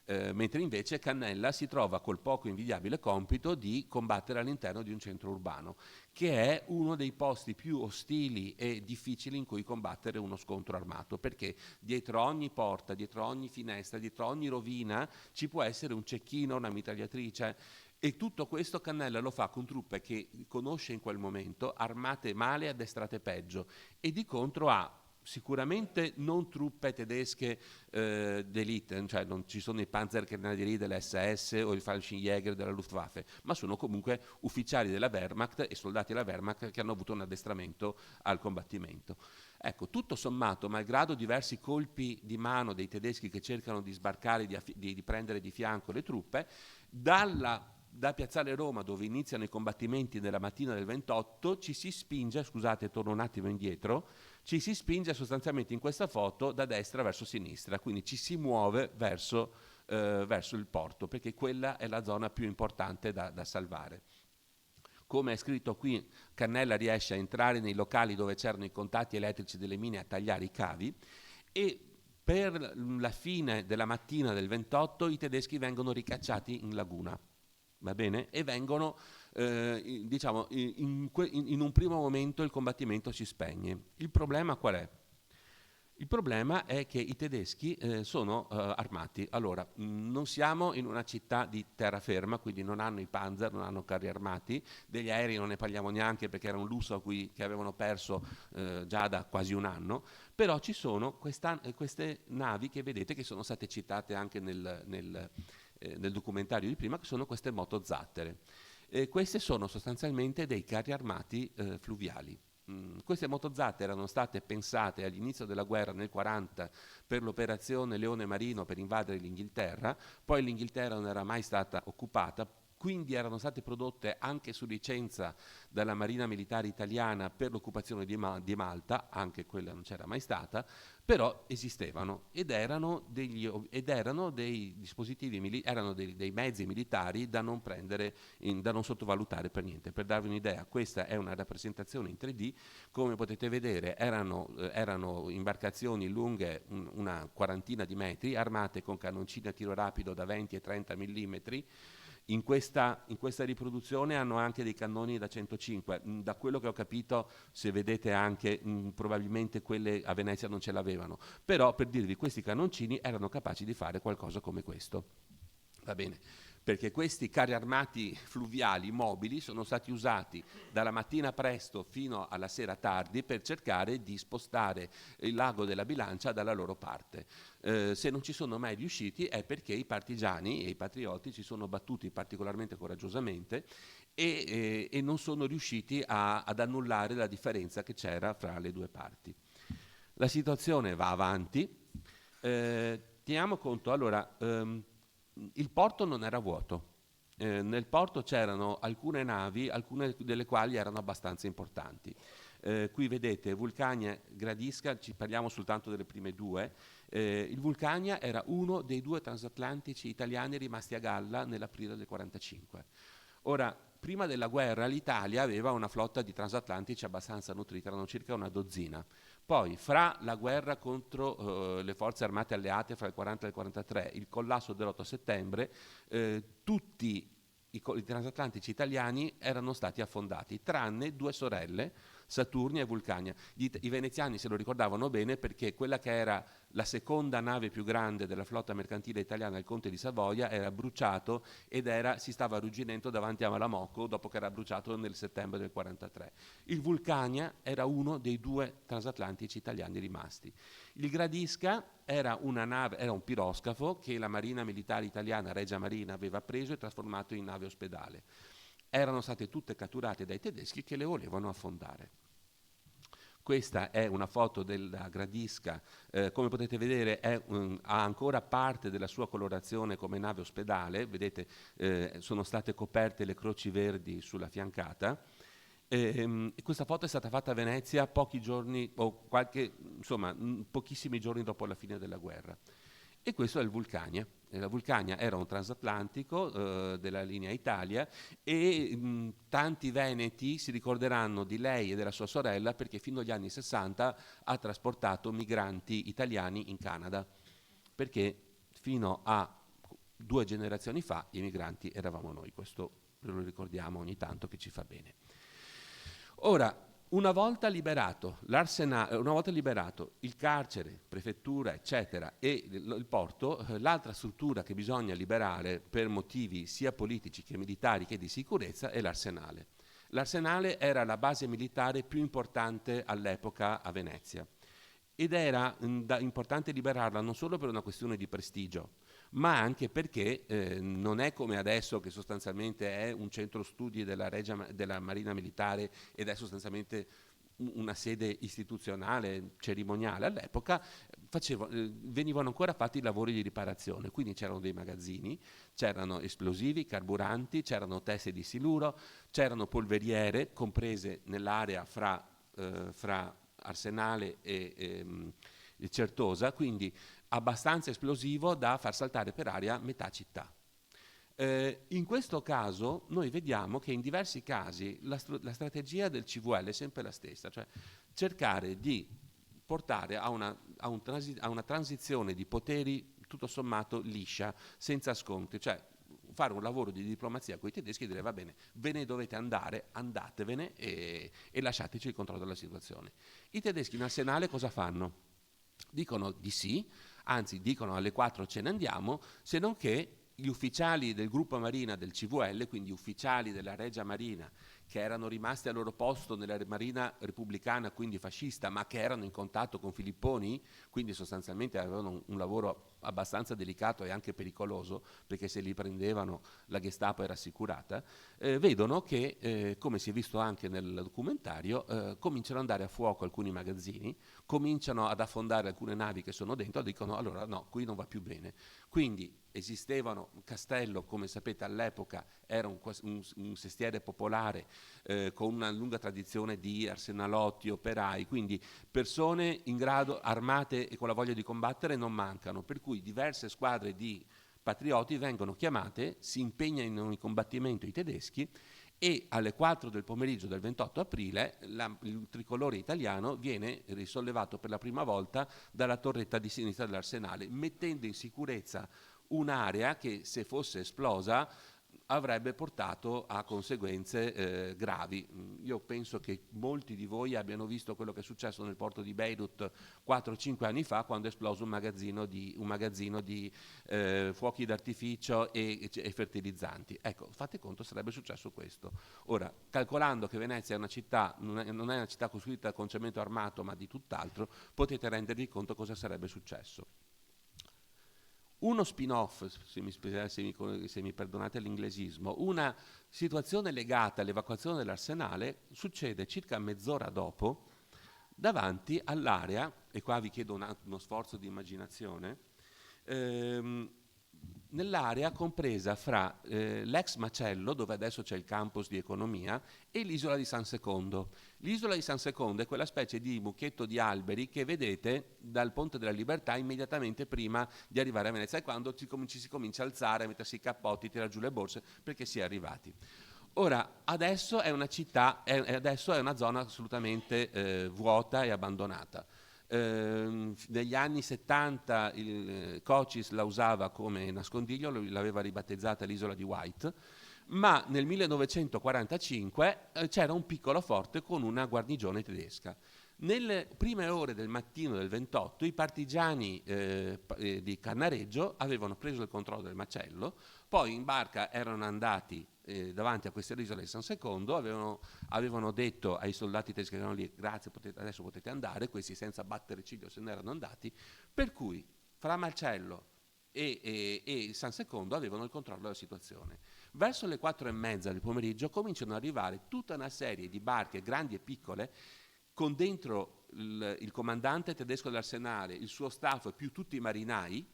Mentre invece Cannella si trova col poco invidiabile compito di combattere all'interno di un centro urbano, che è uno dei posti più ostili e difficili in cui combattere uno scontro armato, perché dietro ogni porta, dietro ogni finestra, dietro ogni rovina ci può essere un cecchino, una mitragliatrice. E tutto questo Cannella lo fa con truppe che conosce in quel momento, armate male e addestrate peggio, e di contro ha sicuramente non truppe tedesche d'élite, cioè non ci sono i Panzergrenadieri dell'SS o i Fallschirmjäger della Luftwaffe, ma sono comunque ufficiali della Wehrmacht e soldati della Wehrmacht che hanno avuto un addestramento al combattimento. Ecco, tutto sommato, malgrado diversi colpi di mano dei tedeschi che cercano di sbarcare, di prendere di fianco le truppe, da Piazzale Roma, dove iniziano i combattimenti nella mattina del 28, ci si spinge, scusate, torno un attimo indietro, ci si spinge sostanzialmente in questa foto da destra verso sinistra, quindi ci si muove verso il porto, perché quella è la zona più importante da salvare. Come è scritto qui, Cannella riesce a entrare nei locali dove c'erano i contatti elettrici delle mine a tagliare i cavi, e per la fine della mattina del 28 i tedeschi vengono ricacciati in laguna. Va bene? E vengono, diciamo, in un primo momento il combattimento si spegne. Il problema qual è? Il problema è che i tedeschi sono armati. Allora, non siamo in una città di terraferma, quindi non hanno i Panzer, non hanno carri armati, degli aerei non ne parliamo neanche perché era un lusso che avevano perso già da quasi un anno, però ci sono queste navi che vedete che sono state citate anche nel documentario di prima, che sono queste motozattere. Queste sono sostanzialmente dei carri armati fluviali. Queste motozattere erano state pensate all'inizio della guerra nel 1940 per l'operazione Leone Marino per invadere l'Inghilterra, poi l'Inghilterra non era mai stata occupata, quindi erano state prodotte anche su licenza dalla Marina Militare Italiana per l'occupazione di Malta, anche quella non c'era mai stata, però esistevano ed erano dei dispositivi, erano dei mezzi militari da non prendere, da non sottovalutare per niente. Per darvi un'idea, questa è una rappresentazione in 3D, come potete vedere erano imbarcazioni lunghe una quarantina di metri, armate con cannoncini a tiro rapido da 20 e 30 millimetri. In questa riproduzione hanno anche dei cannoni da 105, da quello che ho capito, se vedete anche probabilmente quelle a Venezia non ce l'avevano, però per dirvi, questi cannoncini erano capaci di fare qualcosa come questo. Va bene, perché questi carri armati fluviali mobili sono stati usati dalla mattina presto fino alla sera tardi per cercare di spostare il lago della Bilancia dalla loro parte. Se non ci sono mai riusciti è perché i partigiani e i patrioti si sono battuti particolarmente coraggiosamente e non sono riusciti ad annullare la differenza che c'era fra le due parti. La situazione va avanti. Teniamo conto, allora, il porto non era vuoto. Nel porto c'erano alcune navi, alcune delle quali erano abbastanza importanti. Qui vedete Vulcania, Gradisca, ci parliamo soltanto delle prime due. Il Vulcania era uno dei due transatlantici italiani rimasti a galla nell'aprile del 1945. Ora, prima della guerra l'Italia aveva una flotta di transatlantici abbastanza nutrita, erano circa una dozzina. Poi, fra la guerra contro le forze armate alleate fra il 40 e il 43, il collasso dell'8 settembre, tutti i transatlantici italiani erano stati affondati, tranne due sorelle, Saturnia e Vulcania. I veneziani se lo ricordavano bene perché quella che era la seconda nave più grande della flotta mercantile italiana, il Conte di Savoia, era bruciato ed si stava arrugginendo davanti a Malamocco dopo che era bruciato nel settembre del 43. Il Vulcania era uno dei due transatlantici italiani rimasti. Il Gradisca era un piroscafo che la Marina Militare Italiana, Regia Marina, aveva preso e trasformato in nave ospedale. Erano state tutte catturate dai tedeschi che le volevano affondare. Questa è una foto della Gradisca, come potete vedere ha ancora parte della sua colorazione come nave ospedale, vedete sono state coperte le croci verdi sulla fiancata, Questa foto è stata fatta a Venezia pochi giorni, o pochissimi giorni dopo la fine della guerra. E questo è il Vulcania. La Vulcania era un transatlantico della linea Italia e tanti veneti si ricorderanno di lei e della sua sorella perché fino agli anni 60 ha trasportato migranti italiani in Canada, perché fino a 2 generazioni fa i migranti eravamo noi. Questo lo ricordiamo ogni tanto che ci fa bene. Ora, una volta liberato il carcere, prefettura, eccetera, e il porto, l'altra struttura che bisogna liberare per motivi sia politici che militari che di sicurezza è l'arsenale. L'arsenale era la base militare più importante all'epoca a Venezia ed era importante liberarla non solo per una questione di prestigio, ma anche perché non è come adesso che sostanzialmente è un centro studi della Marina Militare ed è sostanzialmente una sede istituzionale, cerimoniale. All'epoca venivano ancora fatti i lavori di riparazione, quindi c'erano dei magazzini, c'erano esplosivi, carburanti, c'erano teste di siluro, c'erano polveriere comprese nell'area fra Arsenale e Certosa, quindi abbastanza esplosivo da far saltare per aria metà città. In questo caso noi vediamo che in diversi casi la strategia del CVL è sempre la stessa, cioè cercare di portare a una transizione di poteri tutto sommato liscia, senza scontri, cioè fare un lavoro di diplomazia con i tedeschi e dire va bene, ve ne dovete andare, andatevene e lasciateci il controllo della situazione. I tedeschi in arsenale cosa fanno? Dicono di sì, anzi dicono alle 4 ce ne andiamo, se non che gli ufficiali del gruppo Marina del CVL, quindi ufficiali della Regia Marina, che erano rimasti al loro posto nella Marina repubblicana, quindi fascista, ma che erano in contatto con Filipponi, quindi sostanzialmente avevano un lavoro abbastanza delicato e anche pericoloso, perché se li prendevano la Gestapo era assicurata, vedono che, come si è visto anche nel documentario, cominciano ad andare a fuoco alcuni magazzini, cominciano ad affondare alcune navi che sono dentro, dicono allora no, qui non va più bene. Quindi esistevano, Castello come sapete all'epoca era un sestiere popolare con una lunga tradizione di arsenalotti, operai, quindi persone in grado, armate e con la voglia di combattere non mancano, per cui diverse squadre di patrioti vengono chiamate, si impegnano in combattimento i tedeschi e alle 4 del pomeriggio del 28 aprile il tricolore italiano viene risollevato per la prima volta dalla torretta di sinistra dell'arsenale, mettendo in sicurezza un'area che se fosse esplosa avrebbe portato a conseguenze gravi. Io penso che molti di voi abbiano visto quello che è successo nel porto di Beirut 4-5 anni fa, quando è esploso un magazzino di fuochi d'artificio e fertilizzanti. Ecco, fate conto, sarebbe successo questo. Ora, calcolando che Venezia è una città, non è una città costruita con cemento armato, ma di tutt'altro, potete rendervi conto cosa sarebbe successo. Uno spin-off, se mi perdonate l'inglesismo, una situazione legata all'evacuazione dell'arsenale succede circa mezz'ora dopo davanti all'area, e qua vi chiedo uno sforzo di immaginazione, nell'area compresa fra l'ex macello, dove adesso c'è il campus di economia, e l'isola di San Secondo. L'isola di San Secondo è quella specie di mucchietto di alberi che vedete dal Ponte della Libertà immediatamente prima di arrivare a Venezia, è quando si comincia a alzare, a mettersi i cappotti, tirare giù le borse, perché si è arrivati. Ora, adesso è una città, adesso è una zona assolutamente vuota e abbandonata. Negli anni 70 il Cocis la usava come nascondiglio, l'aveva ribattezzata l'isola di White, ma nel 1945 c'era un piccolo forte con una guarnigione tedesca. Nelle prime ore del mattino del 28 i partigiani di Cannareggio avevano preso il controllo del macello, poi in barca erano andati davanti a queste isole di San Secondo, avevano detto ai soldati tedeschi che erano lì grazie, adesso potete andare, questi senza battere ciglio se ne erano andati, per cui fra Marcello e San Secondo avevano il controllo della situazione. Verso le 4:30 del pomeriggio cominciano ad arrivare tutta una serie di barche grandi e piccole con dentro il comandante tedesco dell'arsenale, il suo staff più tutti i marinai,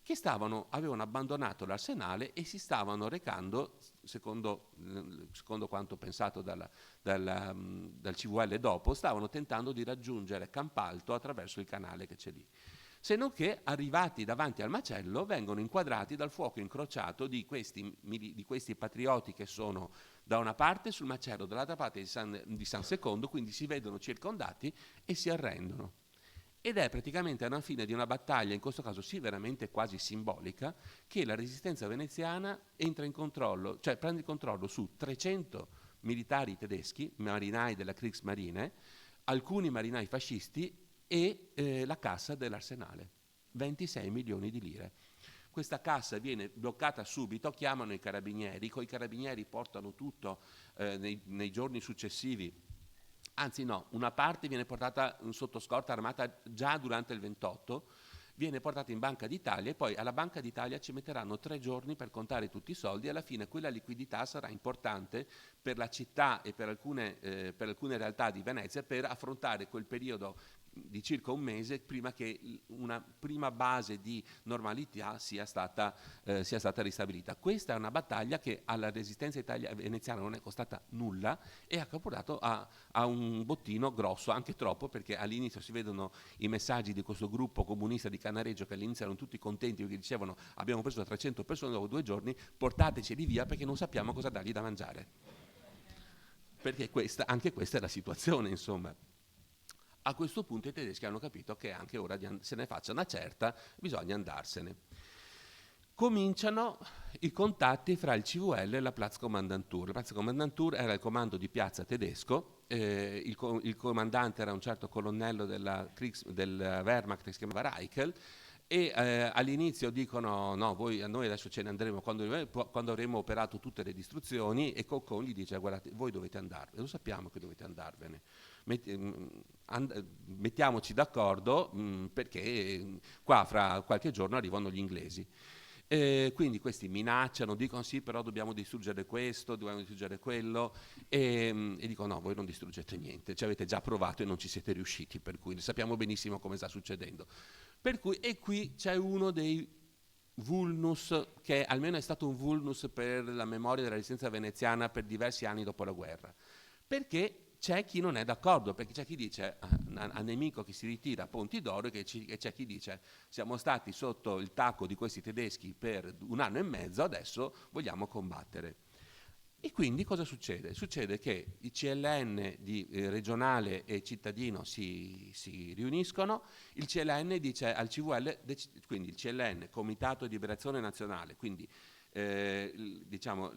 che avevano abbandonato l'arsenale e si stavano recando, secondo quanto pensato dal CVL dopo, stavano tentando di raggiungere Campalto attraverso il canale che c'è lì. Se non che, arrivati davanti al macello, vengono inquadrati dal fuoco incrociato di questi patrioti che sono da una parte sul macello, dall'altra parte di San Secondo, quindi si vedono circondati e si arrendono. Ed è praticamente alla fine di una battaglia, in questo caso sì veramente quasi simbolica, che la resistenza veneziana entra in controllo, cioè prende il controllo su 300 militari tedeschi, marinai della Kriegsmarine, alcuni marinai fascisti e la cassa dell'arsenale, 26 milioni di lire. Questa cassa viene bloccata subito, chiamano i carabinieri, coi carabinieri portano tutto nei giorni successivi. Anzi no, una parte viene portata sotto scorta armata già durante il 28, viene portata in Banca d'Italia e poi alla Banca d'Italia ci metteranno 3 giorni per contare tutti i soldi e alla fine quella liquidità sarà importante per la città e per alcune realtà di Venezia per affrontare quel periodo di circa un mese prima che una prima base di normalità sia stata ristabilita. Questa è una battaglia che alla resistenza veneziana non è costata nulla e ha portato a un bottino grosso, anche troppo, perché all'inizio si vedono i messaggi di questo gruppo comunista di Cannareggio che all'inizio erano tutti contenti perché dicevano abbiamo preso 300 persone dopo 2 giorni, portateceli via perché non sappiamo cosa dargli da mangiare. Perché anche questa è la situazione, insomma. A questo punto i tedeschi hanno capito che è anche ora se ne faccia una certa, bisogna andarsene. Cominciano i contatti fra il CVL e la Platzkommandantur. La Platzkommandantur era il comando di piazza tedesco, il comandante era un certo colonnello del Wehrmacht che si chiamava Reichel, e all'inizio dicono no, noi adesso ce ne andremo quando avremo operato tutte le distruzioni, e Coccon gli dice guardate, voi dovete andarvene, lo sappiamo che dovete andarvene, mettiamoci d'accordo perché qua fra qualche giorno arrivano gli inglesi. Quindi questi minacciano, dicono sì però dobbiamo distruggere questo, dobbiamo distruggere quello, e dicono no, voi non distruggete niente, ci avete già provato e non ci siete riusciti, per cui sappiamo benissimo come sta succedendo. Per cui, e qui c'è uno dei vulnus, che almeno è stato un vulnus per la memoria della resistenza veneziana per diversi anni dopo la guerra, perché c'è chi non è d'accordo, perché c'è chi dice a nemico che si ritira a Ponti d'Oro, e c'è chi dice siamo stati sotto il tacco di questi tedeschi per 1 anno e mezzo, adesso vogliamo combattere. E quindi cosa succede? Succede che il CLN regionale e cittadino si riuniscono, il CLN dice al CVL, quindi il CLN, Comitato di Liberazione Nazionale, quindi diciamo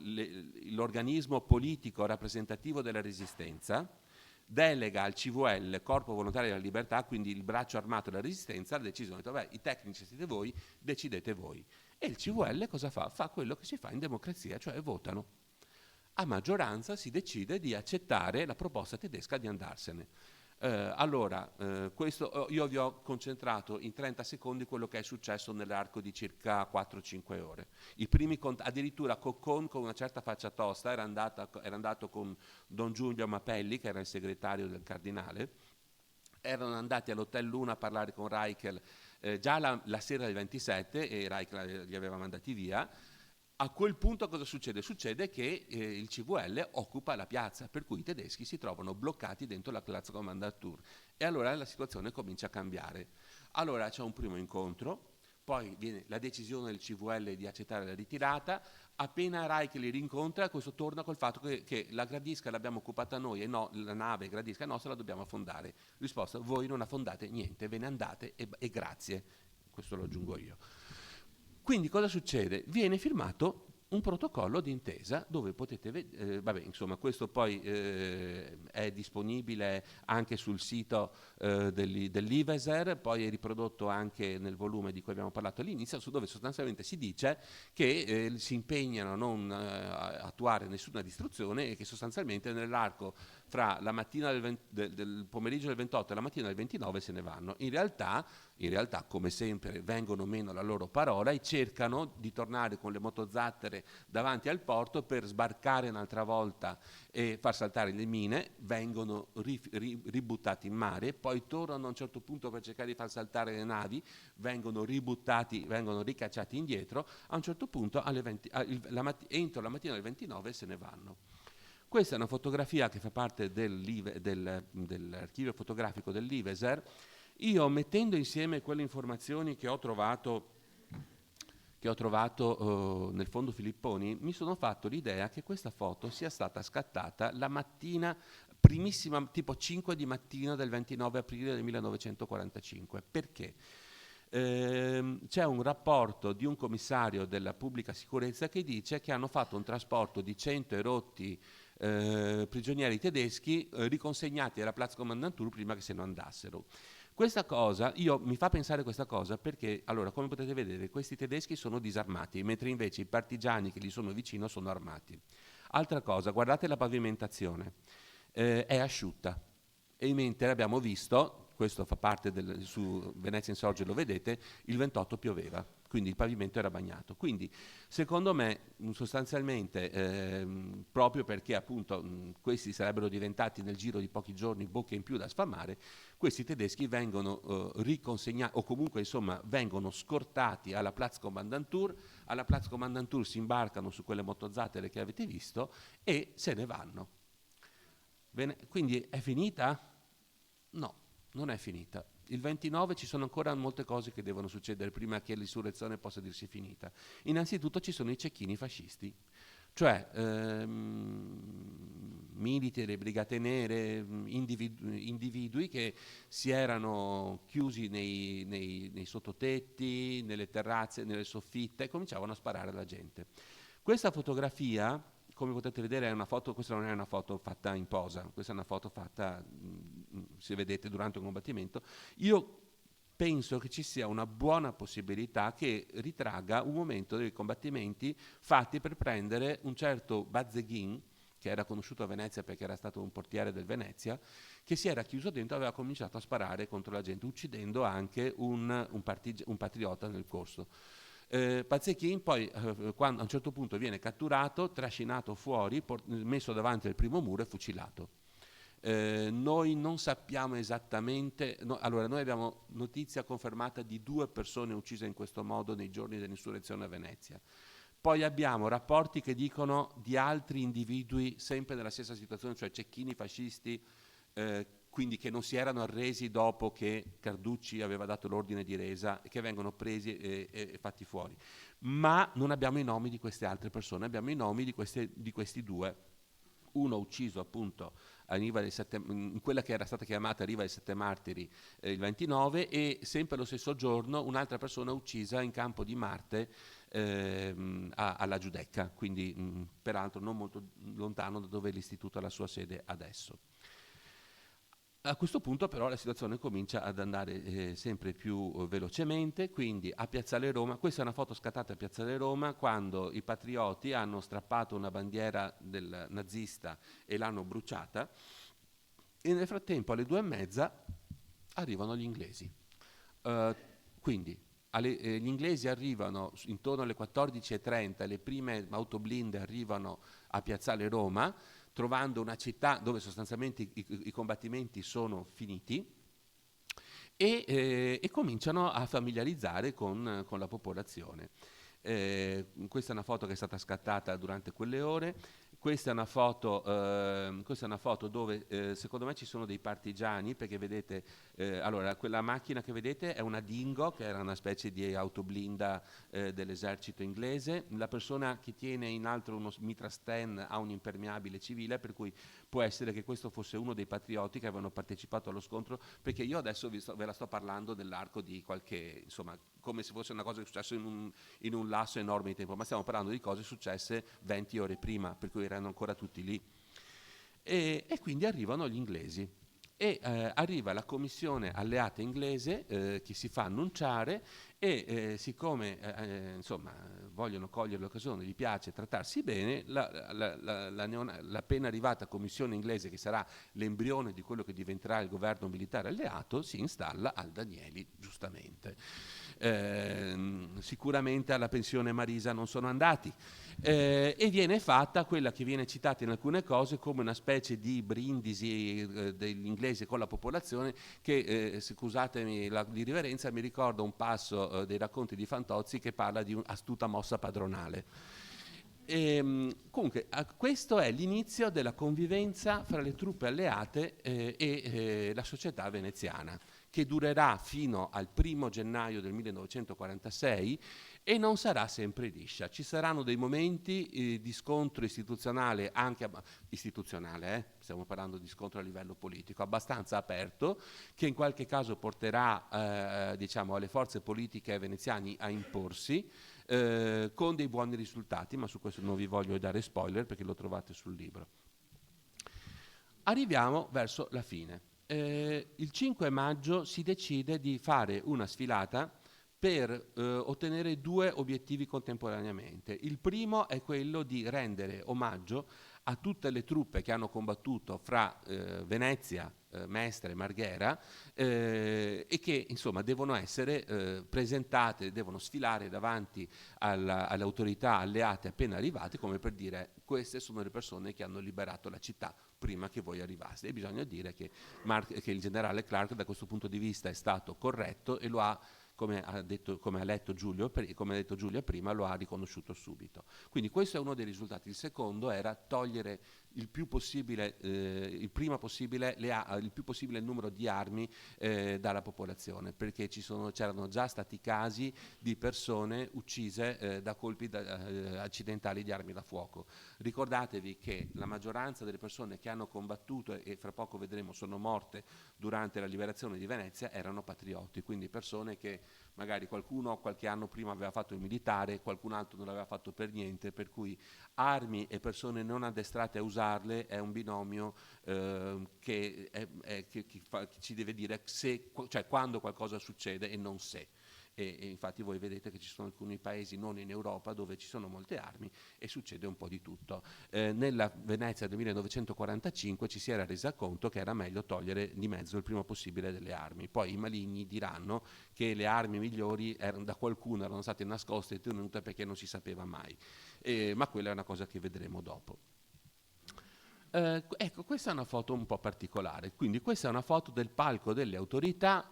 l'organismo politico rappresentativo della resistenza, delega al CVL, Corpo Volontario della Libertà, quindi il braccio armato della resistenza, la decisione, i tecnici siete voi, decidete voi. E il CVL cosa fa? Fa quello che si fa in democrazia, cioè votano. A maggioranza si decide di accettare la proposta tedesca di andarsene. Questo io vi ho concentrato in 30 secondi quello che è successo nell'arco di circa 4-5 ore. Addirittura Coccon, con una certa faccia tosta, era andato con Don Giulio Mapelli, che era il segretario del cardinale, erano andati all'Hotel Luna a parlare con Reichel già la sera del 27 e Reichel li aveva mandati via. A quel punto cosa succede? Succede che il CVL occupa la piazza, per cui i tedeschi si trovano bloccati dentro la Platzkommandantur e allora la situazione comincia a cambiare. Allora c'è un primo incontro, poi viene la decisione del CVL di accettare la ritirata, appena Reichel li rincontra, questo torna col fatto che la Gradisca l'abbiamo occupata noi e no, la nave Gradisca nostra la dobbiamo affondare. Risposta, voi non affondate niente, ve ne andate e grazie, questo lo aggiungo io. Quindi cosa succede? Viene firmato un protocollo d'intesa dove potete vedere, insomma questo poi è disponibile anche sul sito dell'Iveser, poi è riprodotto anche nel volume di cui abbiamo parlato all'inizio, dove sostanzialmente si dice che si impegnano a non attuare nessuna distruzione e che sostanzialmente nell'arco fra la mattina del pomeriggio del 28 e la mattina del 29 se ne vanno. In realtà, come sempre, vengono meno alla loro parola e cercano di tornare con le motozattere davanti al porto per sbarcare un'altra volta e far saltare le mine, vengono ributtati in mare, poi tornano a un certo punto per cercare di far saltare le navi, vengono ricacciati indietro, a un certo punto entro la mattina del 29 se ne vanno. Questa è una fotografia che fa parte dell'archivio fotografico dell'Iveser. Io, mettendo insieme quelle informazioni che ho trovato nel fondo Filipponi, mi sono fatto l'idea che questa foto sia stata scattata la mattina primissima, tipo 5 di mattina del 29 aprile del 1945. Perché? C'è un rapporto di un commissario della pubblica sicurezza che dice che hanno fatto un trasporto di 100 erotti prigionieri tedeschi riconsegnati alla Platzkommandantur prima che se ne andassero. Questa cosa, mi fa pensare questa cosa perché, allora, come potete vedere, questi tedeschi sono disarmati, mentre invece i partigiani che gli sono vicino sono armati. Altra cosa, guardate la pavimentazione, è asciutta, e mentre abbiamo visto, questo fa parte su Venezia Insorge, lo vedete, il 28 pioveva, quindi il pavimento era bagnato. Quindi, secondo me, sostanzialmente, proprio perché appunto questi sarebbero diventati nel giro di pochi giorni bocche in più da sfamare, questi tedeschi vengono riconsegnati, o comunque insomma vengono scortati alla Platzkommandantur, alla Platzkommandantur si imbarcano su quelle motozattere che avete visto e se ne vanno. Bene, quindi è finita? No, non è finita. Il 29 ci sono ancora molte cose che devono succedere prima che l'insurrezione possa dirsi finita. Innanzitutto ci sono i cecchini fascisti, cioè militari, brigate nere, individui che si erano chiusi nei sottotetti, nelle terrazze, nelle soffitte e cominciavano a sparare alla gente. Questa fotografia, come potete vedere, è una foto, questa non è una foto fatta in posa, questa è una foto fatta, se vedete, durante un combattimento. Io penso che ci sia una buona possibilità che ritragga un momento dei combattimenti fatti per prendere un certo Bazeghin, che era conosciuto a Venezia perché era stato un portiere del Venezia, che si era chiuso dentro e aveva cominciato a sparare contro la gente, uccidendo anche un patriota nel corso. Bazeghin poi quando a un certo punto viene catturato, trascinato fuori, messo davanti al primo muro e fucilato. Noi non sappiamo esattamente, allora noi abbiamo notizia confermata di 2 persone uccise in questo modo nei giorni dell'insurrezione a Venezia. Poi abbiamo rapporti che dicono di altri individui sempre nella stessa situazione, cioè cecchini fascisti, quindi che non si erano arresi dopo che Carducci aveva dato l'ordine di resa, che vengono presi e fatti fuori. Ma non abbiamo i nomi di queste altre persone, abbiamo i nomi di questi 2. Uno ucciso appunto in quella che era stata chiamata Riva dei Sette Martiri il 29, e sempre lo stesso giorno un'altra persona uccisa in Campo di Marte alla Giudecca, quindi peraltro non molto lontano da dove l'istituto ha la sua sede adesso. A questo punto però la situazione comincia ad andare sempre più velocemente, quindi a Piazzale Roma, questa è una foto scattata a Piazzale Roma quando i patrioti hanno strappato una bandiera del nazista e l'hanno bruciata, e nel frattempo alle 2:30 arrivano gli inglesi. Quindi gli inglesi arrivano intorno alle 14:30, le prime autoblinde arrivano a Piazzale Roma, trovando una città dove sostanzialmente i combattimenti sono finiti, e cominciano a familiarizzare con la popolazione. Questa è una foto che è stata scattata durante quelle ore. Questa è una foto dove secondo me ci sono dei partigiani, perché vedete, allora quella macchina che vedete è una Dingo, che era una specie di autoblinda dell'esercito inglese. La persona che tiene in alto uno Mitra Sten ha un impermeabile civile, per cui può essere che questo fosse uno dei patrioti che avevano partecipato allo scontro, perché io adesso ve la sto parlando nell'arco di qualche, insomma, come se fosse una cosa che è successa in un lasso enorme di tempo, ma stiamo parlando di cose successe 20 ore prima, per cui erano ancora tutti lì. E quindi arrivano gli inglesi. e arriva la commissione alleata inglese che si fa annunciare e siccome insomma vogliono cogliere l'occasione, gli piace trattarsi bene, la appena arrivata commissione inglese, che sarà l'embrione di quello che diventerà il governo militare alleato, si installa al Danieli, giustamente. Sicuramente alla pensione Marisa non sono andati, e viene fatta quella che viene citata in alcune cose come una specie di brindisi degli inglesi con la popolazione che, scusatemi l'irriverenza, mi ricorda un passo dei racconti di Fantozzi che parla di un'astuta mossa padronale. Comunque, questo è l'inizio della convivenza fra le truppe alleate e la società veneziana, che durerà fino al 1° gennaio del 1946 e non sarà sempre liscia. Ci saranno dei momenti di scontro istituzionale, anche istituzionale, stiamo parlando di scontro a livello politico, abbastanza aperto, che in qualche caso porterà diciamo, alle forze politiche veneziane a imporsi, con dei buoni risultati, ma su questo non vi voglio dare spoiler perché lo trovate sul libro. Arriviamo verso la fine. Il 5 maggio si decide di fare una sfilata per ottenere 2 obiettivi contemporaneamente. Il primo è quello di rendere omaggio a tutte le truppe che hanno combattuto fra Venezia, Mestre e Marghera, e che insomma devono essere presentate, devono sfilare davanti alle autorità alleate appena arrivate, come per dire: queste sono le persone che hanno liberato la città prima che voi arrivaste. E bisogna dire che il generale Clark da questo punto di vista è stato corretto e lo ha, come ha detto Giulia prima, lo ha riconosciuto subito. Quindi questo è uno dei risultati. Il secondo era togliere il più possibile, il prima possibile, il più possibile il numero di armi dalla popolazione, perché c'erano già stati casi di persone uccise da colpi accidentali di armi da fuoco. Ricordatevi che la maggioranza delle persone che hanno combattuto e fra poco vedremo sono morte durante la liberazione di Venezia erano patrioti, quindi persone che magari qualcuno qualche anno prima aveva fatto il militare, qualcun altro non l'aveva fatto per niente, per cui armi e persone non addestrate a usarle è un binomio che ci deve dire cioè quando qualcosa succede e non se. E infatti voi vedete che ci sono alcuni paesi non in Europa dove ci sono molte armi e succede un po' di tutto. Nella Venezia del 1945 ci si era resa conto che era meglio togliere di mezzo il prima possibile delle armi. Poi i maligni diranno che le armi migliori da qualcuno erano state nascoste e tenute perché non si sapeva mai, ma quella è una cosa che vedremo dopo. Ecco, questa è una foto un po' particolare, quindi questa è una foto del palco delle autorità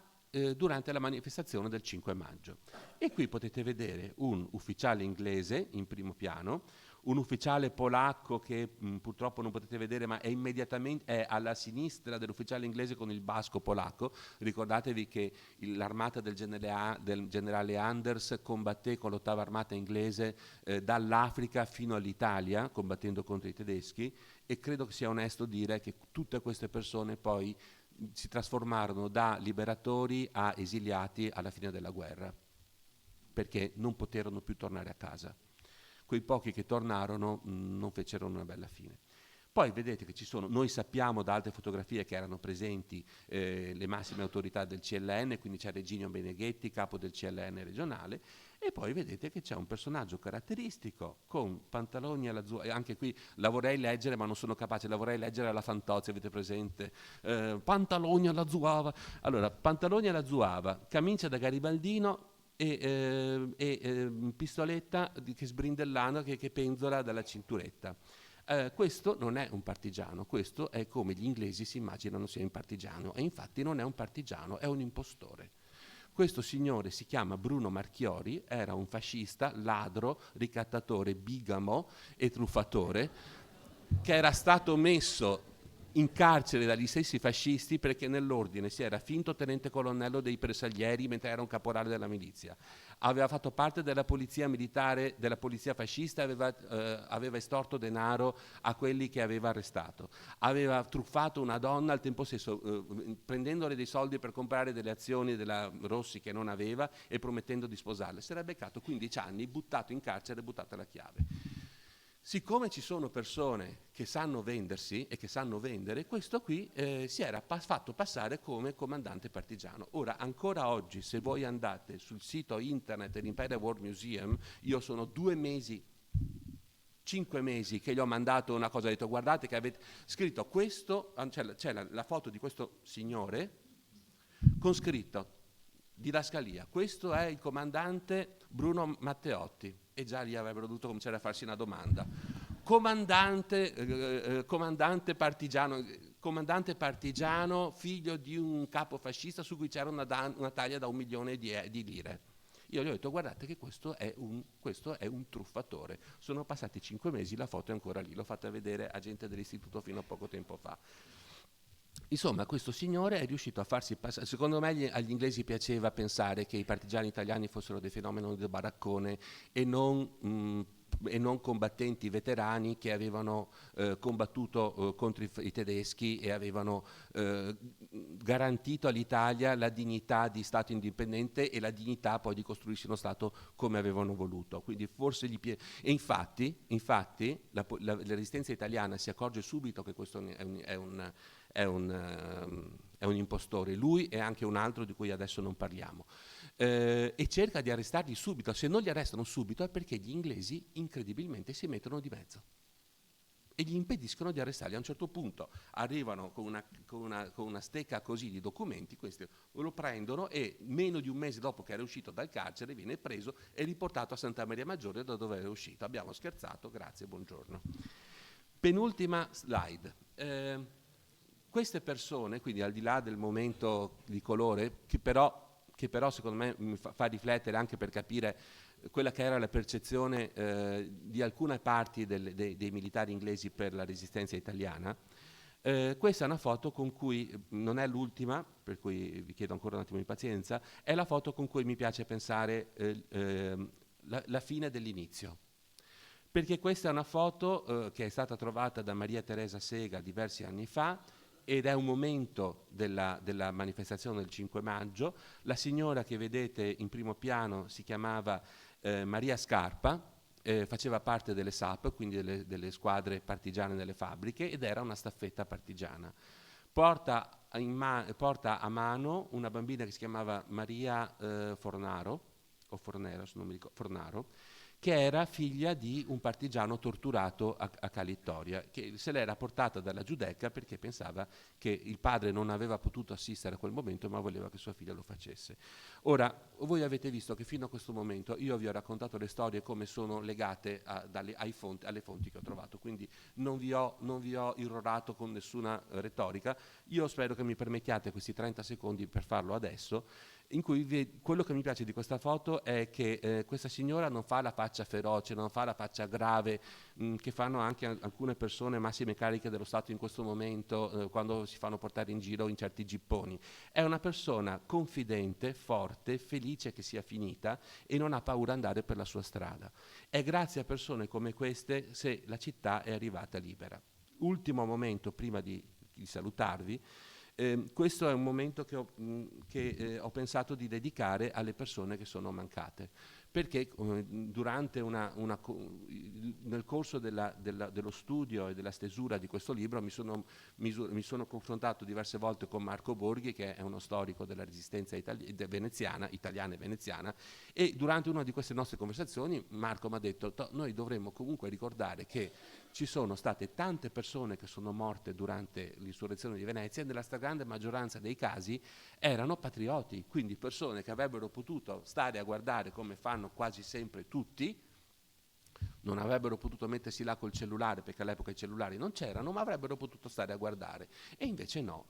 durante la manifestazione del 5 maggio. E qui potete vedere un ufficiale inglese in primo piano, un ufficiale polacco che purtroppo non potete vedere, ma è immediatamente alla sinistra dell'ufficiale inglese con il basco polacco. Ricordatevi che l'armata del generale Anders combatté con l'8ª armata inglese dall'Africa fino all'Italia, combattendo contro i tedeschi, e credo che sia onesto dire che tutte queste persone poi si trasformarono da liberatori a esiliati alla fine della guerra, perché non poterono più tornare a casa. Quei pochi che tornarono non fecero una bella fine. Poi vedete che ci sono, noi sappiamo da altre fotografie che erano presenti le massime autorità del CLN, quindi c'è Reginio Beneghetti, capo del CLN regionale, e poi vedete che c'è un personaggio caratteristico con pantaloni alla zuava. Anche qui la vorrei leggere, ma non sono capace, la vorrei leggere alla Fantozzi, avete presente? Pantaloni alla zuava. Allora, pantaloni alla zuava, camicia da garibaldino e pistoletta che sbrindellano che penzola dalla cinturetta. Questo non è un partigiano, questo è come gli inglesi si immaginano sia un partigiano, e infatti non è un partigiano, è un impostore. Questo signore si chiama Bruno Marchiori, era un fascista, ladro, ricattatore, bigamo e truffatore, che era stato messo in carcere dagli stessi fascisti perché nell'ordine si era finto tenente colonnello dei bersaglieri mentre era un caporale della milizia. Aveva fatto parte della polizia militare, della polizia fascista, aveva estorto denaro a quelli che aveva arrestato. Aveva truffato una donna al tempo stesso, prendendole dei soldi per comprare delle azioni della Rossi che non aveva e promettendo di sposarle. Si era beccato 15 anni, buttato in carcere e buttato alla chiave. Siccome ci sono persone che sanno vendersi e che sanno vendere, questo qui si era fatto passare come comandante partigiano. Ora, ancora oggi, se voi andate sul sito internet dell'Imperial War Museum, io sono 2 mesi, 5 mesi che gli ho mandato una cosa, ho detto guardate che avete scritto questo, c'è la foto di questo signore con scritto didascalia, questo è il comandante Bruno Matteotti, e già lì avrebbero dovuto cominciare a farsi una domanda. Comandante partigiano, figlio di un capo fascista su cui c'era una taglia da 1 milione di lire. Io gli ho detto guardate che questo è un truffatore. Sono passati 5 mesi, la foto è ancora lì, l'ho fatta vedere a gente dell'istituto fino a poco tempo fa. Insomma, questo signore è riuscito a farsi passare. Secondo me agli inglesi piaceva pensare che i partigiani italiani fossero dei fenomeni del baraccone e non combattenti veterani che avevano combattuto contro i tedeschi e avevano garantito all'Italia la dignità di Stato indipendente e la dignità poi di costruirsi uno Stato come avevano voluto. Quindi forse e infatti la resistenza italiana si accorge subito che questo è un impostore, lui e anche un altro di cui adesso non parliamo, e cerca di arrestarli subito. Se non li arrestano subito è perché gli inglesi incredibilmente si mettono di mezzo e gli impediscono di arrestarli. A un certo punto arrivano con una stecca così di documenti, questi lo prendono e meno di un mese dopo che era uscito dal carcere viene preso e riportato a Santa Maria Maggiore da dove era uscito. Abbiamo scherzato, grazie, buongiorno. Penultima slide. Queste persone, quindi al di là del momento di colore, che però secondo me mi fa riflettere anche per capire quella che era la percezione di alcune parti dei militari inglesi per la resistenza italiana, questa è una foto con cui, non è l'ultima, per cui vi chiedo ancora un attimo di pazienza, è la foto con cui mi piace pensare la fine dell'inizio. Perché questa è una foto che è stata trovata da Maria Teresa Sega diversi anni fa, ed è un momento della manifestazione del 5 maggio. La signora che vedete in primo piano si chiamava Maria Scarpa, faceva parte delle SAP, quindi delle squadre partigiane nelle fabbriche, ed era una staffetta partigiana. Porta a mano una bambina che si chiamava Maria Fornaro, o Fornero, se non mi ricordo, Fornaro, che era figlia di un partigiano torturato a Calittoria, che se l'era portata dalla Giudecca perché pensava che il padre non aveva potuto assistere a quel momento, ma voleva che sua figlia lo facesse. Ora, voi avete visto che fino a questo momento io vi ho raccontato le storie come sono legate alle fonti che ho trovato, quindi non vi ho irrorato con nessuna retorica. Io spero che mi permettiate questi 30 secondi per farlo adesso, in cui quello che mi piace di questa foto è che questa signora non fa la faccia feroce, non fa la faccia grave che fanno anche alcune persone massime cariche dello Stato in questo momento quando si fanno portare in giro in certi gipponi. È una persona confidente, forte, felice che sia finita e non ha paura di andare per la sua strada. È grazie a persone come queste se la città è arrivata libera. Ultimo momento prima di salutarvi. Questo è un momento che ho pensato di dedicare alle persone che sono mancate, perché durante nel corso dello studio e della stesura di questo libro mi sono confrontato diverse volte con Marco Borghi, che è uno storico della resistenza italiana e veneziana, e durante una di queste nostre conversazioni Marco mi ha detto noi dovremmo comunque ricordare che ci sono state tante persone che sono morte durante l'insurrezione di Venezia e nella stragrande maggioranza dei casi erano patrioti, quindi persone che avrebbero potuto stare a guardare come fanno quasi sempre tutti, non avrebbero potuto mettersi là col cellulare perché all'epoca i cellulari non c'erano, ma avrebbero potuto stare a guardare e invece no.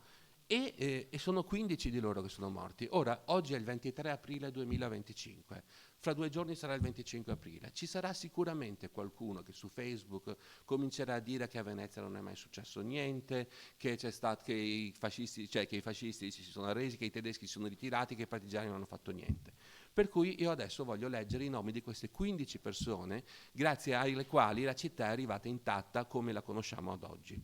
E sono 15 di loro che sono morti. Ora, oggi è il 23 aprile 2025, fra 2 giorni sarà il 25 aprile. Ci sarà sicuramente qualcuno che su Facebook comincerà a dire che a Venezia non è mai successo niente, che i fascisti si sono arresi, che i tedeschi si sono ritirati, che i partigiani non hanno fatto niente. Per cui io adesso voglio leggere i nomi di queste 15 persone, grazie alle quali la città è arrivata intatta come la conosciamo ad oggi.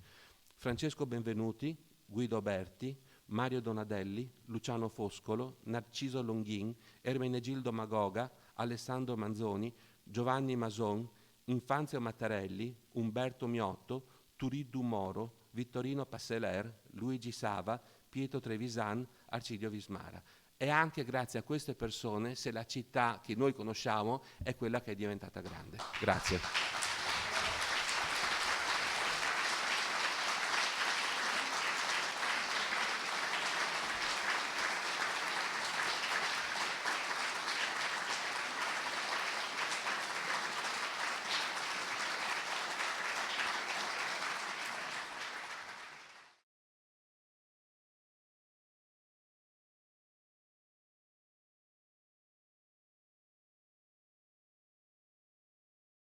Francesco Benvenuti, Guido Berti, Mario Donadelli, Luciano Foscolo, Narciso Longhin, Ermenegildo Magoga, Alessandro Manzoni, Giovanni Mason, Infanzio Mattarelli, Umberto Miotto, Turiddu Moro, Vittorino Passeler, Luigi Sava, Pietro Trevisan, Arcidio Vismara. È anche grazie a queste persone se la città che noi conosciamo è quella che è diventata grande. Grazie.